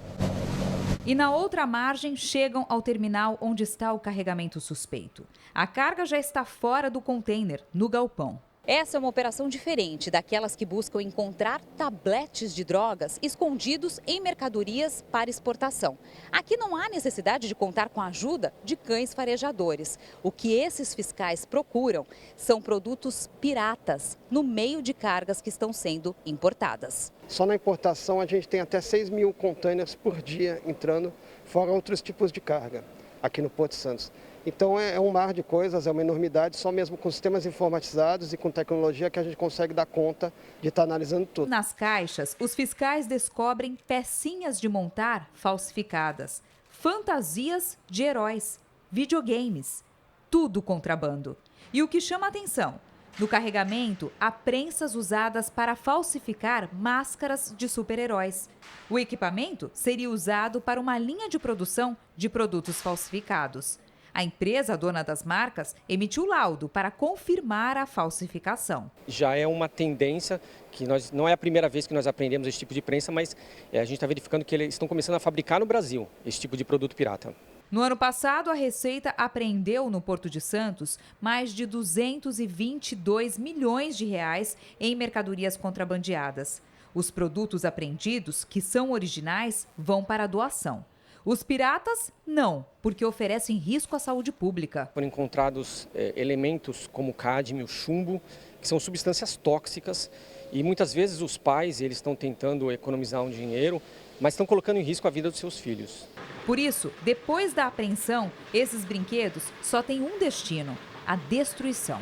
e, na outra margem, chegam ao terminal onde está o carregamento suspeito. A carga já está fora do container, no galpão. Essa é uma operação diferente daquelas que buscam encontrar tabletes de drogas escondidos em mercadorias para exportação. Aqui não há necessidade de contar com a ajuda de cães farejadores. O que esses fiscais procuram são produtos piratas no meio de cargas que estão sendo importadas. Só na importação a gente tem até 6 mil containers por dia entrando, fora outros tipos de carga aqui no Porto de Santos. Então é um mar de coisas, é uma enormidade, só mesmo com sistemas informatizados e com tecnologia que a gente consegue dar conta de estar analisando tudo. Nas caixas, os fiscais descobrem pecinhas de montar falsificadas, fantasias de heróis, videogames, tudo contrabando. E o que chama a atenção? No carregamento, há prensas usadas para falsificar máscaras de super-heróis. O equipamento seria usado para uma linha de produção de produtos falsificados. A empresa dona das marcas emitiu laudo para confirmar a falsificação. Já é uma tendência que não é a primeira vez que nós aprendemos esse tipo de prensa, mas a gente está verificando que eles estão começando a fabricar no Brasil esse tipo de produto pirata. No ano passado, a Receita apreendeu no Porto de Santos mais de 222 milhões de reais em mercadorias contrabandeadas. Os produtos apreendidos, que são originais, vão para a doação. Os piratas, não, porque oferecem risco à saúde pública. Foram encontrados elementos como cádmio, chumbo, que são substâncias tóxicas e muitas vezes os pais eles estão tentando economizar um dinheiro, mas estão colocando em risco a vida dos seus filhos. Por isso, depois da apreensão, esses brinquedos só têm um destino: a destruição.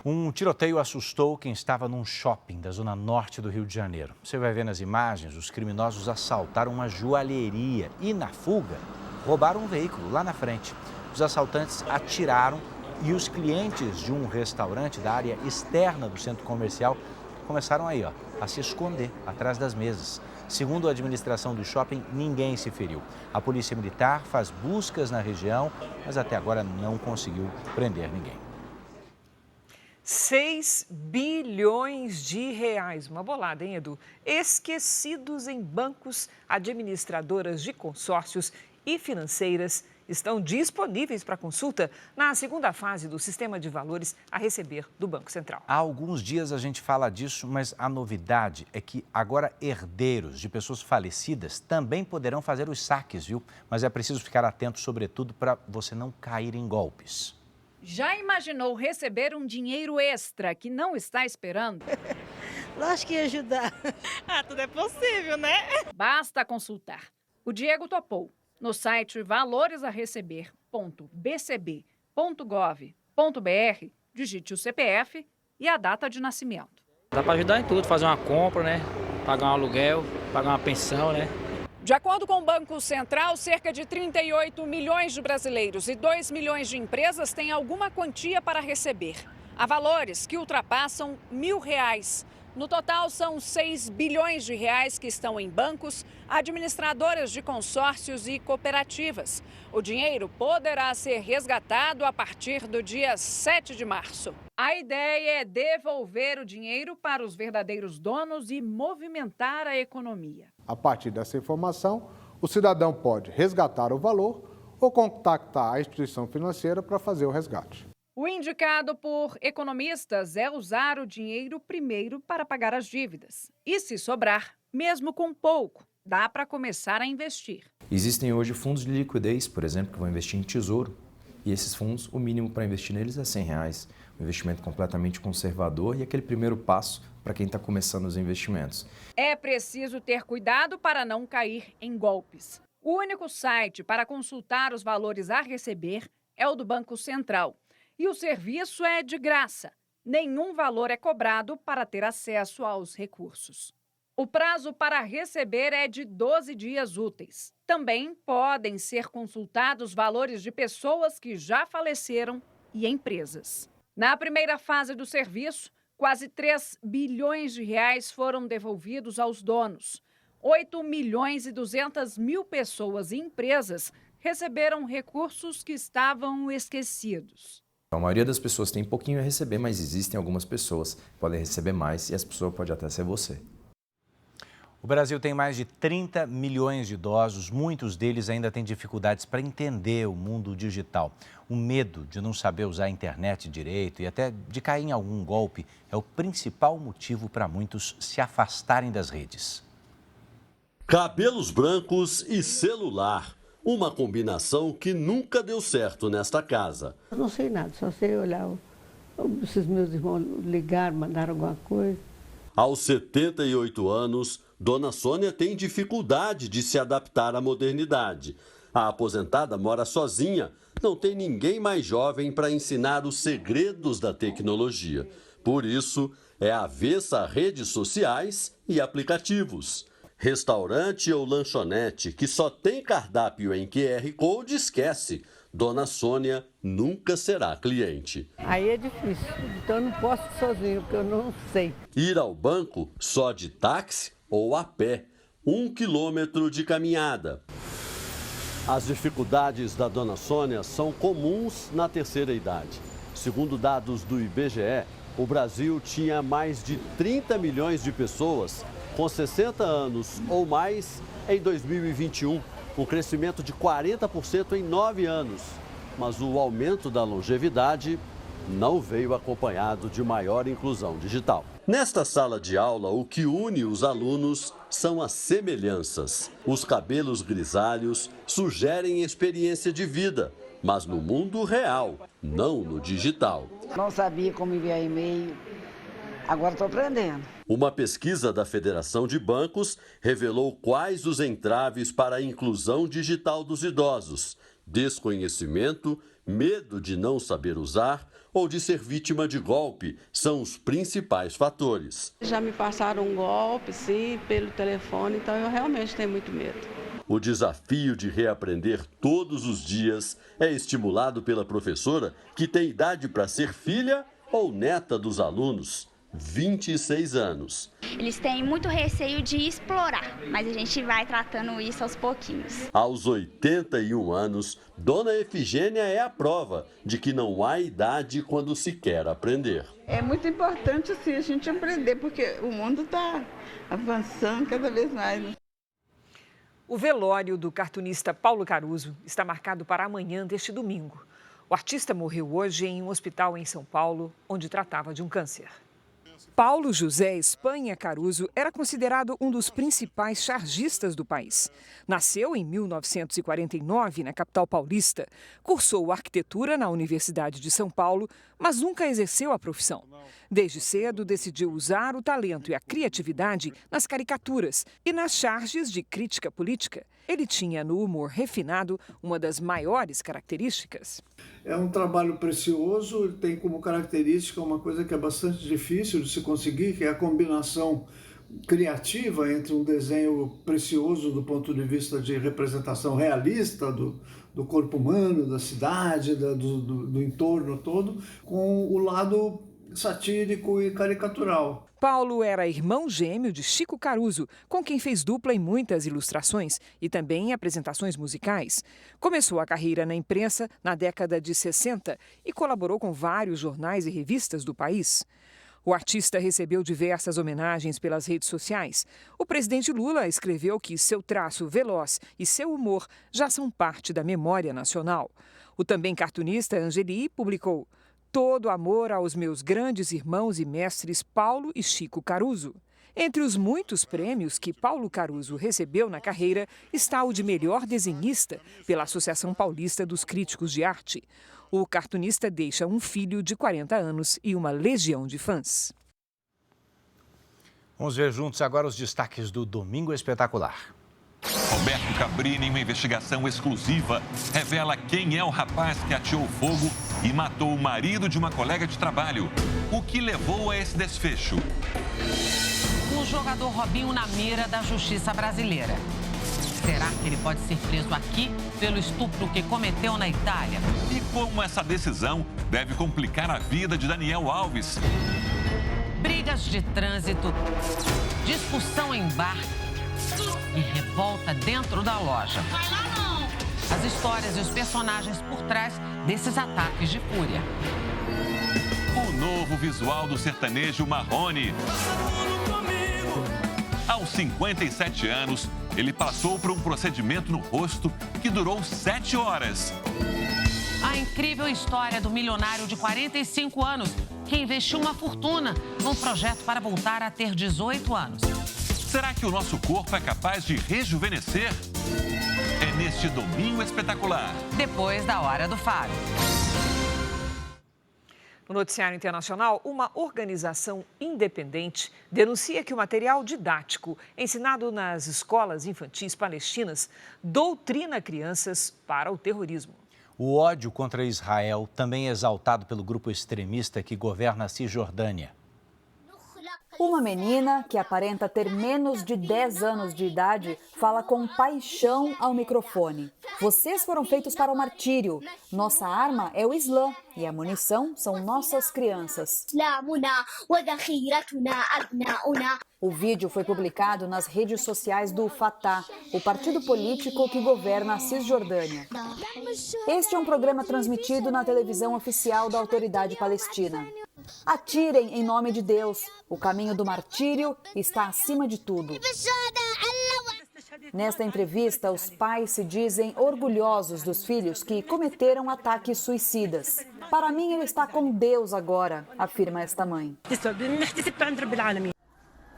Um tiroteio assustou quem estava num shopping da zona norte do Rio de Janeiro. Você vai ver nas imagens, os criminosos assaltaram uma joalheria e, na fuga, roubaram um veículo lá na frente. Os assaltantes atiraram e os clientes de um restaurante da área externa do centro comercial começaram aí, a se esconder atrás das mesas. Segundo a administração do shopping, ninguém se feriu. A Polícia Militar faz buscas na região, mas até agora não conseguiu prender ninguém. 6 bilhões de reais, uma bolada, hein, Edu? Esquecidos em bancos, administradoras de consórcios e financeiras estão disponíveis para consulta na segunda fase do sistema de valores a receber do Banco Central. Há alguns dias a gente fala disso, mas a novidade é que agora herdeiros de pessoas falecidas também poderão fazer os saques, viu? Mas é preciso ficar atento, sobretudo, para você não cair em golpes. Já imaginou receber um dinheiro extra que não está esperando? Lógico que ia ajudar. Tudo é possível, né? Basta consultar. O Diego topou. No site valoresaReceber.bcb.gov.br, digite o CPF e a data de nascimento. Dá para ajudar em tudo, fazer uma compra, né? Pagar um aluguel, pagar uma pensão, né? De acordo com o Banco Central, cerca de 38 milhões de brasileiros e 2 milhões de empresas têm alguma quantia para receber. Há valores que ultrapassam R$1.000. No total, são 6 bilhões de reais que estão em bancos, administradoras de consórcios e cooperativas. O dinheiro poderá ser resgatado a partir do dia 7 de março. A ideia é devolver o dinheiro para os verdadeiros donos e movimentar a economia. A partir dessa informação, o cidadão pode resgatar o valor ou contactar a instituição financeira para fazer o resgate. O indicado por economistas é usar o dinheiro primeiro para pagar as dívidas. E se sobrar, mesmo com pouco, dá para começar a investir. Existem hoje fundos de liquidez, por exemplo, que vão investir em tesouro. E esses fundos, o mínimo para investir neles é R$100. Um investimento completamente conservador e aquele primeiro passo para quem está começando os investimentos. É preciso ter cuidado para não cair em golpes. O único site para consultar os valores a receber é o do Banco Central. E o serviço é de graça. Nenhum valor é cobrado para ter acesso aos recursos. O prazo para receber é de 12 dias úteis. Também podem ser consultados valores de pessoas que já faleceram e empresas. Na primeira fase do serviço, quase 3 bilhões de reais foram devolvidos aos donos. 8 milhões e 200 mil pessoas e empresas receberam recursos que estavam esquecidos. A maioria das pessoas tem pouquinho a receber, mas existem algumas pessoas que podem receber mais e essa pessoa pode até ser você. O Brasil tem mais de 30 milhões de idosos, muitos deles ainda têm dificuldades para entender o mundo digital. O medo de não saber usar a internet direito e até de cair em algum golpe é o principal motivo para muitos se afastarem das redes. Cabelos brancos e celular. Uma combinação que nunca deu certo nesta casa. Eu não sei nada, só sei olhar. Esses meus irmãos ligaram, mandaram alguma coisa. Aos 78 anos, Dona Sônia tem dificuldade de se adaptar à modernidade. A aposentada mora sozinha, não tem ninguém mais jovem para ensinar os segredos da tecnologia. Por isso, é avessa a redes sociais e aplicativos. Restaurante ou lanchonete que só tem cardápio em QR Code, esquece. Dona Sônia nunca será cliente. Aí é difícil, então eu não posso ir sozinho, porque eu não sei. Ir ao banco só de táxi ou a pé, 1 quilômetro de caminhada. As dificuldades da Dona Sônia são comuns na terceira idade. Segundo dados do IBGE, o Brasil tinha mais de 30 milhões de pessoas com 60 anos ou mais em 2021, um crescimento de 40% em 9 anos. Mas o aumento da longevidade não veio acompanhado de maior inclusão digital. Nesta sala de aula, o que une os alunos são as semelhanças. Os cabelos grisalhos sugerem experiência de vida, mas no mundo real, não no digital. Não sabia como enviar e-mail, agora estou aprendendo. Uma pesquisa da Federação de Bancos revelou quais os entraves para a inclusão digital dos idosos: desconhecimento, medo de não saber usar ou de ser vítima de golpe são os principais fatores. Já me passaram um golpe, sim, pelo telefone, então eu realmente tenho muito medo. O desafio de reaprender todos os dias é estimulado pela professora, que tem idade para ser filha ou neta dos alunos. 26 anos. Eles têm muito receio de explorar, mas a gente vai tratando isso aos pouquinhos. Aos 81 anos, Dona Efigênia é a prova de que não há idade quando se quer aprender. É muito importante assim, a gente aprender, porque o mundo está avançando cada vez mais. O velório do cartunista Paulo Caruso está marcado para amanhã deste domingo. O artista morreu hoje em um hospital em São Paulo, onde tratava de um câncer. Paulo José Espanha Caruso era considerado um dos principais chargistas do país. Nasceu em 1949 na capital paulista, cursou arquitetura na Universidade de São Paulo, mas nunca exerceu a profissão. Desde cedo decidiu usar o talento e a criatividade nas caricaturas e nas charges de crítica política. Ele tinha no humor refinado uma das maiores características. É um trabalho precioso, ele tem como característica uma coisa que é bastante difícil de se conseguir, que é a combinação criativa entre um desenho precioso do ponto de vista de representação realista do corpo humano, da cidade, do entorno todo, com o lado satírico e caricatural. Paulo era irmão gêmeo de Chico Caruso, com quem fez dupla em muitas ilustrações e também em apresentações musicais. Começou a carreira na imprensa na década de 60 e colaborou com vários jornais e revistas do país. O artista recebeu diversas homenagens pelas redes sociais. O presidente Lula escreveu que seu traço veloz e seu humor já são parte da memória nacional. O também cartunista Angeli publicou: "Todo amor aos meus grandes irmãos e mestres Paulo e Chico Caruso". Entre os muitos prêmios que Paulo Caruso recebeu na carreira está o de melhor desenhista pela Associação Paulista dos Críticos de Arte. O cartunista deixa um filho de 40 anos e uma legião de fãs. Vamos ver juntos agora os destaques do Domingo Espetacular. Roberto Cabrini, em uma investigação exclusiva, revela quem é o rapaz que ateou fogo e matou o marido de uma colega de trabalho. O que levou a esse desfecho? O jogador Robinho na mira da justiça brasileira. Será que ele pode ser preso aqui pelo estupro que cometeu na Itália? E como essa decisão deve complicar a vida de Daniel Alves? Brigas de trânsito, discussão em bar e revolta dentro da loja. As histórias e os personagens por trás desses ataques de fúria. O novo visual do sertanejo Marrone. Aos 57 anos, ele passou por um procedimento no rosto que durou 7 horas. A incrível história do milionário de 45 anos que investiu uma fortuna num projeto para voltar a ter 18 anos. Será que o nosso corpo é capaz de rejuvenescer? É neste Domingo Espetacular. Depois da Hora do Faro. No noticiário internacional, uma organização independente denuncia que o material didático ensinado nas escolas infantis palestinas doutrina crianças para o terrorismo. O ódio contra Israel também é exaltado pelo grupo extremista que governa a Cisjordânia. Uma menina que aparenta ter menos de 10 anos de idade fala com paixão ao microfone. Vocês foram feitos para o martírio. Nossa arma é o Islã e a munição são nossas crianças. O vídeo foi publicado nas redes sociais do Fatah, o partido político que governa a Cisjordânia. Este é um programa transmitido na televisão oficial da Autoridade Palestina. Atirem em nome de Deus. O caminho do martírio está acima de tudo. Nesta entrevista, os pais se dizem orgulhosos dos filhos que cometeram ataques suicidas. Para mim, ele está com Deus agora, afirma esta mãe.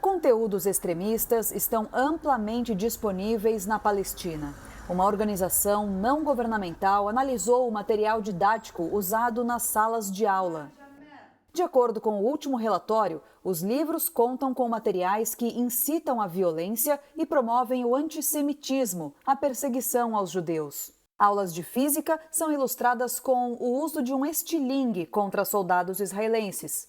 Conteúdos extremistas estão amplamente disponíveis na Palestina. Uma organização não governamental analisou o material didático usado nas salas de aula. De acordo com o último relatório, os livros contam com materiais que incitam a violência e promovem o antissemitismo, a perseguição aos judeus. Aulas de física são ilustradas com o uso de um estilingue contra soldados israelenses.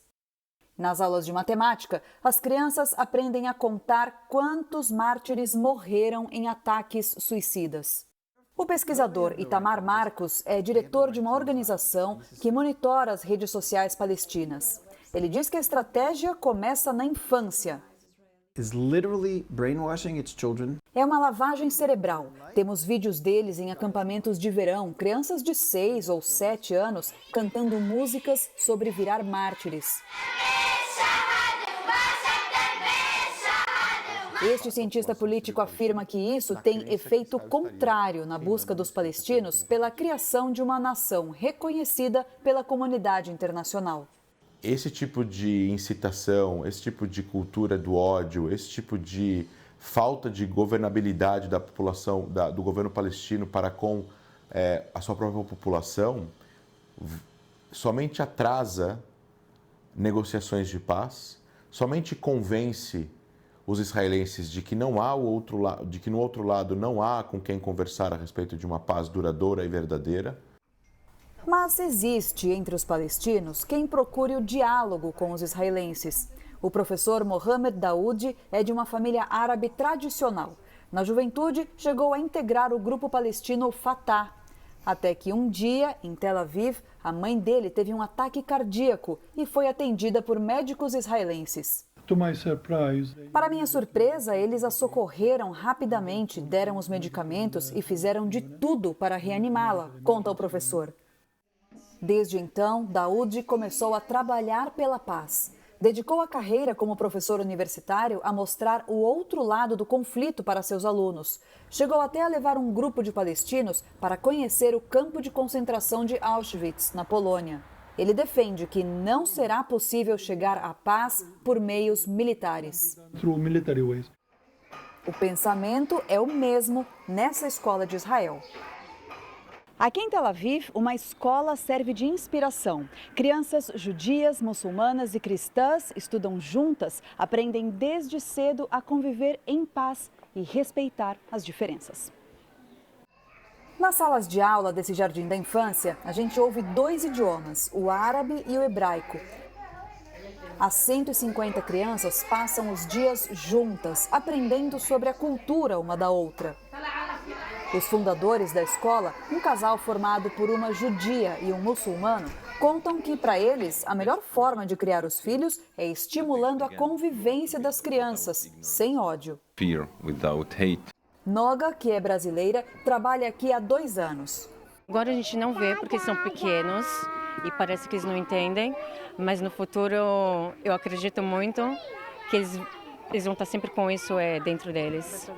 Nas aulas de matemática, as crianças aprendem a contar quantos mártires morreram em ataques suicidas. O pesquisador Itamar Marcos é diretor de uma organização que monitora as redes sociais palestinas. Ele diz que a estratégia começa na infância. is literally brainwashing its children. É uma lavagem cerebral. Temos vídeos deles em acampamentos de verão, crianças de 6 ou 7 anos cantando músicas sobre virar mártires. Este cientista político afirma que isso tem efeito contrário na busca dos palestinos pela criação de uma nação reconhecida pela comunidade internacional. Esse tipo de incitação, esse tipo de cultura do ódio, esse tipo de falta de governabilidade da população, do governo palestino para com a sua própria população, somente atrasa negociações de paz, somente convence os israelenses de que não há de que no outro lado não há com quem conversar a respeito de uma paz duradoura e verdadeira. Mas existe entre os palestinos quem procure o diálogo com os israelenses. O professor Mohamed Daoud é de uma família árabe tradicional. Na juventude, chegou a integrar o grupo palestino Fatah. Até que um dia, em Tel Aviv, a mãe dele teve um ataque cardíaco e foi atendida por médicos israelenses. Para minha surpresa, eles a socorreram rapidamente, deram os medicamentos e fizeram de tudo para reanimá-la, conta o professor. Desde então, Daoud começou a trabalhar pela paz. Dedicou a carreira como professor universitário a mostrar o outro lado do conflito para seus alunos. Chegou até a levar um grupo de palestinos para conhecer o campo de concentração de Auschwitz, na Polônia. Ele defende que não será possível chegar à paz por meios militares. O pensamento é o mesmo nessa escola de Israel. Aqui em Tel Aviv, uma escola serve de inspiração. Crianças judias, muçulmanas e cristãs estudam juntas, aprendem desde cedo a conviver em paz e respeitar as diferenças. Nas salas de aula desse jardim da infância, a gente ouve 2 idiomas, o árabe e o hebraico. As 150 crianças passam os dias juntas, aprendendo sobre a cultura uma da outra. Os fundadores da escola, um casal formado por uma judia e um muçulmano, contam que, para eles, a melhor forma de criar os filhos é estimulando a convivência das crianças, sem ódio. Fear without hate. Noga, que é brasileira, trabalha aqui há 2 anos. Agora a gente não vê porque são pequenos e parece que eles não entendem, mas no futuro eu acredito muito que eles vão estar sempre com isso dentro deles.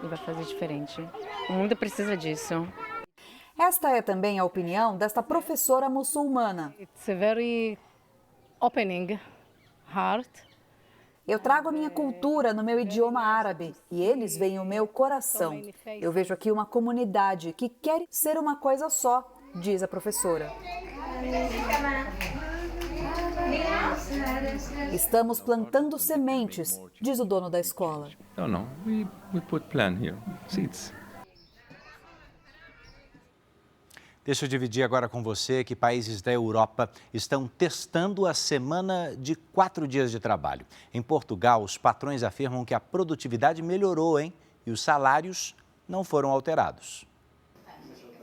E vai fazer diferente. O mundo precisa disso. Esta é também a opinião desta professora muçulmana. It's a very opening heart. Eu trago a minha cultura no meu idioma árabe e eles veem o meu coração. Eu vejo aqui uma comunidade que quer ser uma coisa só, diz a professora. Estamos plantando sementes, diz o dono da escola. No, we put plant here, seeds. Deixa eu dividir agora com você que países da Europa estão testando a semana de 4 dias de trabalho. Em Portugal, os patrões afirmam que a produtividade melhorou, hein? E os salários não foram alterados.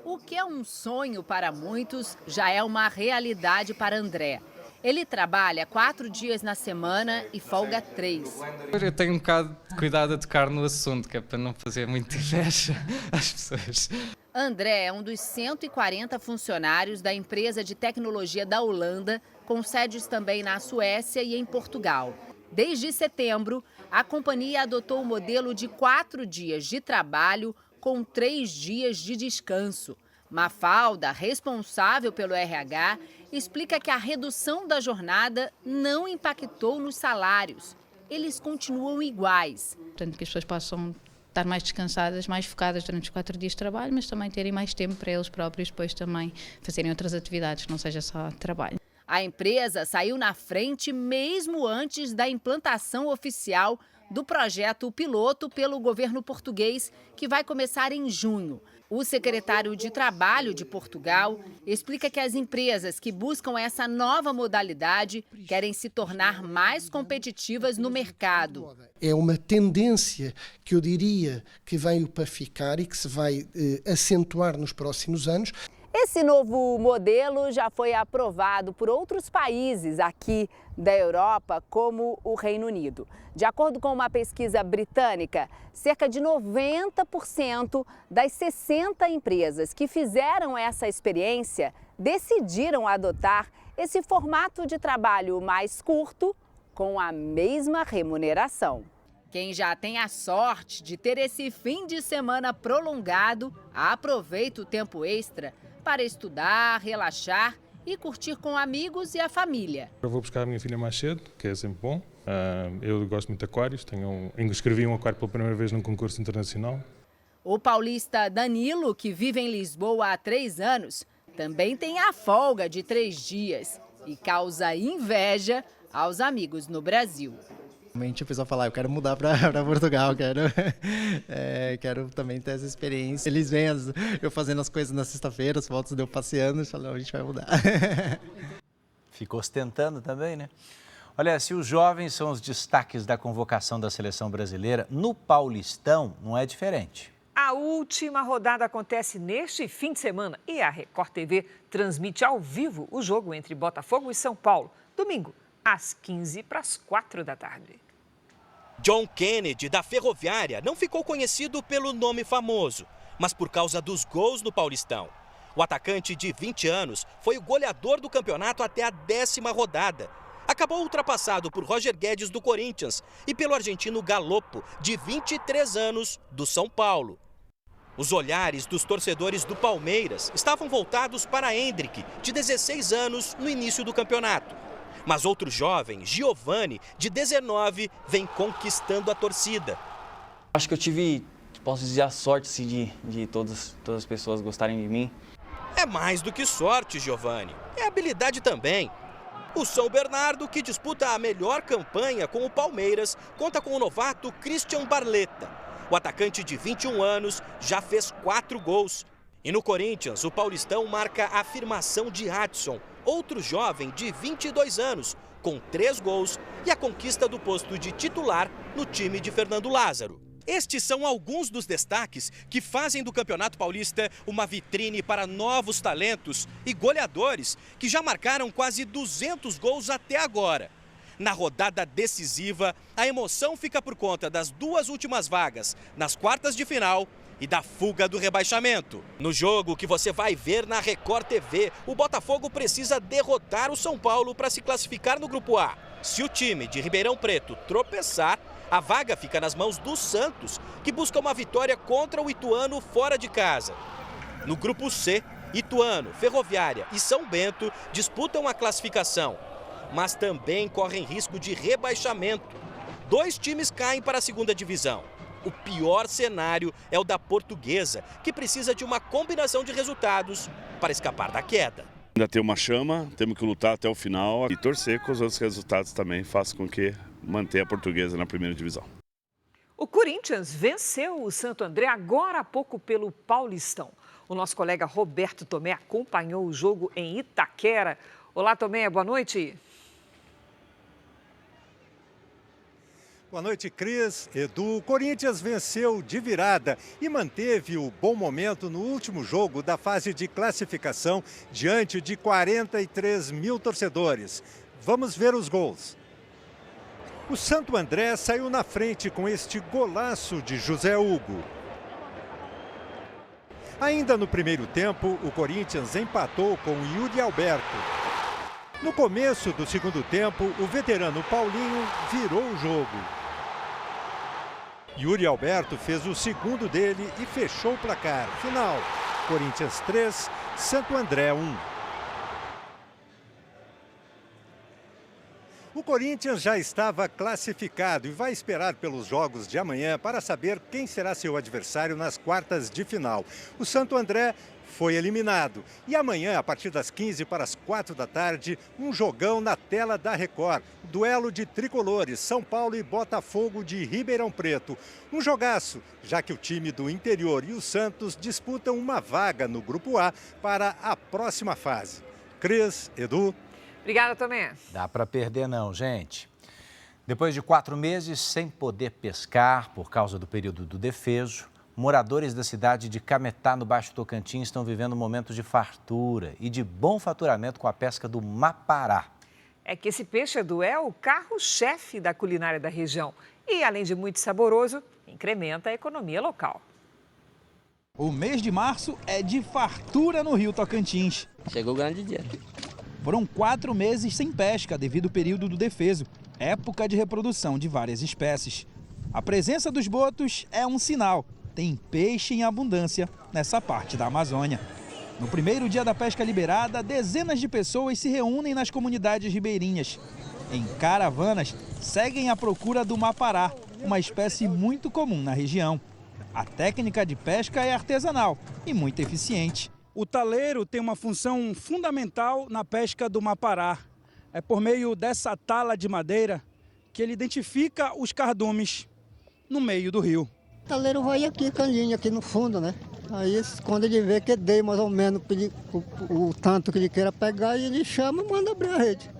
O que é um sonho para muitos já é uma realidade para André. Ele trabalha 4 dias na semana e folga 3. Eu tenho um bocado de cuidado a tocar no assunto, que é para não fazer muita inveja às pessoas. André é um dos 140 funcionários da empresa de tecnologia da Holanda, com sedes também na Suécia e em Portugal. Desde setembro, a companhia adotou o modelo de 4 dias de trabalho com 3 dias de descanso. Mafalda, responsável pelo RH, explica que a redução da jornada não impactou nos salários. Eles continuam iguais. Portanto, que as pessoas possam estar mais descansadas, mais focadas durante os 4 dias de trabalho, mas também terem mais tempo para eles próprios depois também fazerem outras atividades, que não seja só trabalho. A empresa saiu na frente mesmo antes da implantação oficial do projeto piloto pelo governo português, que vai começar em junho. O secretário de Trabalho de Portugal explica que as empresas que buscam essa nova modalidade querem se tornar mais competitivas no mercado. É uma tendência que eu diria que veio para ficar e que se vai acentuar nos próximos anos. Esse novo modelo já foi aprovado por outros países aqui da Europa, como o Reino Unido. De acordo com uma pesquisa britânica, cerca de 90% das 60 empresas que fizeram essa experiência decidiram adotar esse formato de trabalho mais curto, com a mesma remuneração. Quem já tem a sorte de ter esse fim de semana prolongado, aproveita o tempo extra para estudar, relaxar e curtir com amigos e a família. Eu vou buscar a minha filha mais cedo, que é sempre bom. Eu gosto muito de aquários, escrevi um aquário pela primeira vez num concurso internacional. O paulista Danilo, que vive em Lisboa há 3 anos, também tem a folga de 3 dias e causa inveja aos amigos no Brasil. Realmente o pessoal fala, eu quero mudar para Portugal, quero também ter essa experiência. Eles veem eu fazendo as coisas na sexta-feira, as fotos de eu passeando, e falam, a gente vai mudar. Fica ostentando também, né? Olha, se os jovens são os destaques da convocação da seleção brasileira, no Paulistão não é diferente. A última rodada acontece neste fim de semana e a Record TV transmite ao vivo o jogo entre Botafogo e São Paulo, domingo, às 15:45 da tarde. John Kennedy, da Ferroviária, não ficou conhecido pelo nome famoso, mas por causa dos gols no Paulistão. O atacante de 20 anos foi o goleador do campeonato até a 10ª rodada. Acabou ultrapassado por Roger Guedes, do Corinthians, e pelo argentino Galopo, de 23 anos, do São Paulo. Os olhares dos torcedores do Palmeiras estavam voltados para Hendrick, de 16 anos, no início do campeonato. Mas outro jovem, Giovani, de 19, vem conquistando a torcida. Acho que eu tive, posso dizer, a sorte assim, de todas as pessoas gostarem de mim. É mais do que sorte, Giovani. É habilidade também. O São Bernardo, que disputa a melhor campanha com o Palmeiras, conta com o novato Christian Barletta. O atacante de 21 anos já fez 4 gols. E no Corinthians, o paulistão marca a afirmação de Adson, outro jovem de 22 anos, com 3 gols e a conquista do posto de titular no time de Fernando Lázaro. Estes são alguns dos destaques que fazem do Campeonato Paulista uma vitrine para novos talentos e goleadores que já marcaram quase 200 gols até agora. Na rodada decisiva, a emoção fica por conta das 2 últimas vagas nas quartas de final e da fuga do rebaixamento. No jogo que você vai ver na Record TV, o Botafogo precisa derrotar o São Paulo para se classificar no Grupo A. Se o time de Ribeirão Preto tropeçar, a vaga fica nas mãos do Santos, que busca uma vitória contra o Ituano fora de casa. No Grupo C, Ituano, Ferroviária e São Bento disputam a classificação, mas também correm risco de rebaixamento. 2 times caem para a 2ª divisão. O pior cenário é o da Portuguesa, que precisa de uma combinação de resultados para escapar da queda. Ainda tem uma chama, temos que lutar até o final e torcer que os outros resultados também façam com que mantenha a Portuguesa na 1ª divisão. O Corinthians venceu o Santo André agora há pouco pelo Paulistão. O nosso colega Roberto Tomé acompanhou o jogo em Itaquera. Olá, Tomé, boa noite. Boa noite, Cris. Edu, o Corinthians venceu de virada e manteve o bom momento no último jogo da fase de classificação diante de 43 mil torcedores. Vamos ver os gols. O Santo André saiu na frente com este golaço de José Hugo. Ainda no primeiro tempo, o Corinthians empatou com Yuri Alberto. No começo do segundo tempo, o veterano Paulinho virou o jogo. Yuri Alberto fez o segundo dele e fechou o placar. Final, Corinthians 3, Santo André 1. O Corinthians já estava classificado e vai esperar pelos jogos de amanhã para saber quem será seu adversário nas quartas de final. O Santo André foi eliminado. E amanhã, a partir das 15 para as 4 da tarde, um jogão na tela da Record. Duelo de tricolores, São Paulo e Botafogo de Ribeirão Preto. Um jogaço, já que o time do interior e o Santos disputam uma vaga no Grupo A para a próxima fase. Cris, Edu. Obrigada, Tomé. Dá para perder não, gente. Depois de 4 meses sem poder pescar por causa do período do defeso, Moradores da cidade de Cametá, no Baixo Tocantins, estão vivendo momentos de fartura e de bom faturamento com a pesca do mapará. É que esse peixe, Edu, é o carro-chefe da culinária da região. E, além de muito saboroso, incrementa a economia local. O mês de março é de fartura no Rio Tocantins. Chegou o grande dia. Foram 4 meses sem pesca devido ao período do defeso, época de reprodução de várias espécies. A presença dos botos é um sinal. Tem peixe em abundância nessa parte da Amazônia. No primeiro dia da pesca liberada, dezenas de pessoas se reúnem nas comunidades ribeirinhas. Em caravanas, seguem à procura do mapará, uma espécie muito comum na região. A técnica de pesca é artesanal e muito eficiente. O taleiro tem uma função fundamental na pesca do mapará. É por meio dessa tala de madeira que ele identifica os cardumes no meio do rio. O taleiro vai aqui com a linha, aqui no fundo, né? Aí quando ele vê que dei mais ou menos o tanto que ele queira pegar, ele chama e manda abrir a rede.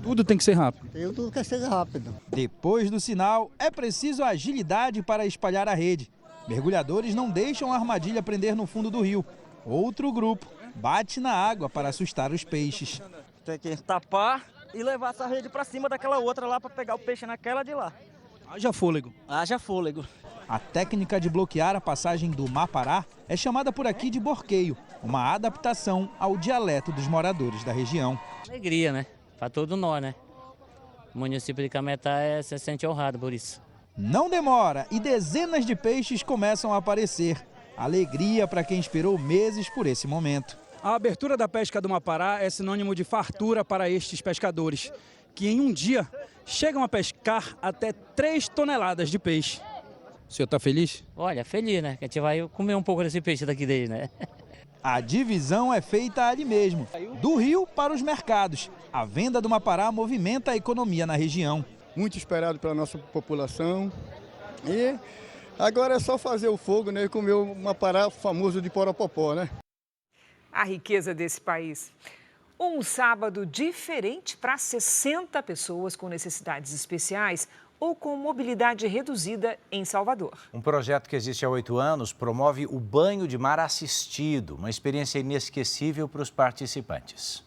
Tudo tem que ser rápido. Tudo quer ser rápido. Depois do sinal, é preciso agilidade para espalhar a rede. Mergulhadores não deixam a armadilha prender no fundo do rio. Outro grupo bate na água para assustar os peixes. Tem que tapar e levar essa rede para cima daquela outra lá para pegar o peixe naquela de lá. Haja fôlego. Haja fôlego. A técnica de bloquear a passagem do mapará é chamada por aqui de borqueio, uma adaptação ao dialeto dos moradores da região. Alegria, né? Para todo nós, né? O município de Cametá se sente honrado por isso. Não demora e dezenas de peixes começam a aparecer. Alegria para quem esperou meses por esse momento. A abertura da pesca do mapará é sinônimo de fartura para estes pescadores, que em um dia chegam a pescar até 3 toneladas de peixe. O senhor está feliz? Olha, feliz, né? Que a gente vai comer um pouco desse peixe daqui dele, né? A divisão é feita ali mesmo, do rio para os mercados. A venda do mapará movimenta a economia na região. Muito esperado pela nossa população. E agora é só fazer o fogo, né, e comer o mapará famoso de Poropopó, né? A riqueza desse país. Um sábado diferente para 60 pessoas com necessidades especiais ou com mobilidade reduzida em Salvador. Um projeto que existe há 8 anos promove o banho de mar assistido, uma experiência inesquecível para os participantes.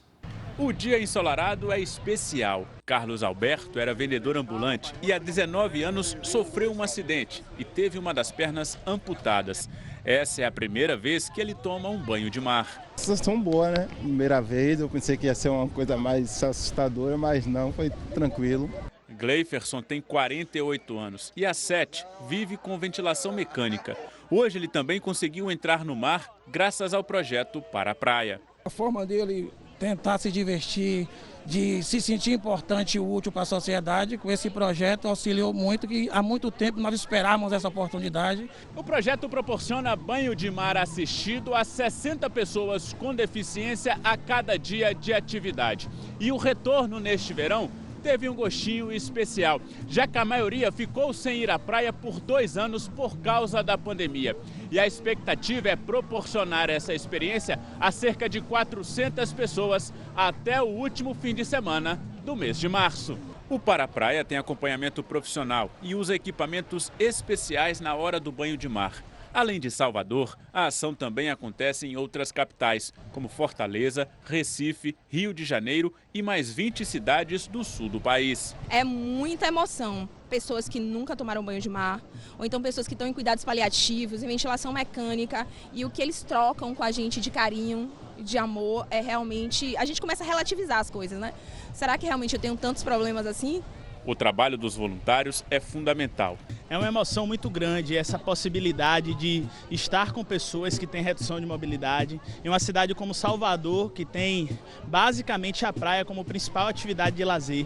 O dia ensolarado é especial. Carlos Alberto era vendedor ambulante e há 19 anos sofreu um acidente e teve uma das pernas amputadas. Essa é a primeira vez que ele toma um banho de mar. Sensação boa, né? Primeira vez, eu pensei que ia ser uma coisa mais assustadora, mas não, foi tranquilo. Gleiferson tem 48 anos e há 7 vive com ventilação mecânica. Hoje ele também conseguiu entrar no mar graças ao projeto Para a Praia. A forma dele tentar se divertir, de se sentir importante e útil para a sociedade, com esse projeto auxiliou muito, que há muito tempo nós esperávamos essa oportunidade. O projeto proporciona banho de mar assistido a 60 pessoas com deficiência a cada dia de atividade. E o retorno neste verão teve um gostinho especial, já que a maioria ficou sem ir à praia por 2 anos por causa da pandemia. E a expectativa é proporcionar essa experiência a cerca de 400 pessoas até o último fim de semana do mês de março. O Para a Praia tem acompanhamento profissional e usa equipamentos especiais na hora do banho de mar. Além de Salvador, a ação também acontece em outras capitais, como Fortaleza, Recife, Rio de Janeiro e mais 20 cidades do sul do país. É muita emoção. Pessoas que nunca tomaram banho de mar, ou então pessoas que estão em cuidados paliativos, em ventilação mecânica, e o que eles trocam com a gente de carinho, de amor, é realmente... A gente começa a relativizar as coisas, né? Será que realmente eu tenho tantos problemas assim? O trabalho dos voluntários é fundamental. É uma emoção muito grande essa possibilidade de estar com pessoas que têm redução de mobilidade em uma cidade como Salvador, que tem basicamente a praia como principal atividade de lazer.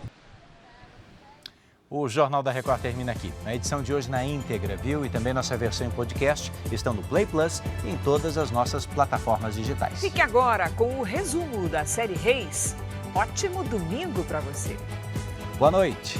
O Jornal da Record termina aqui. A edição de hoje na íntegra, viu? E também nossa versão em podcast estão no Play Plus e em todas as nossas plataformas digitais. Fique agora com o resumo da série Reis. Ótimo domingo para você. Boa noite.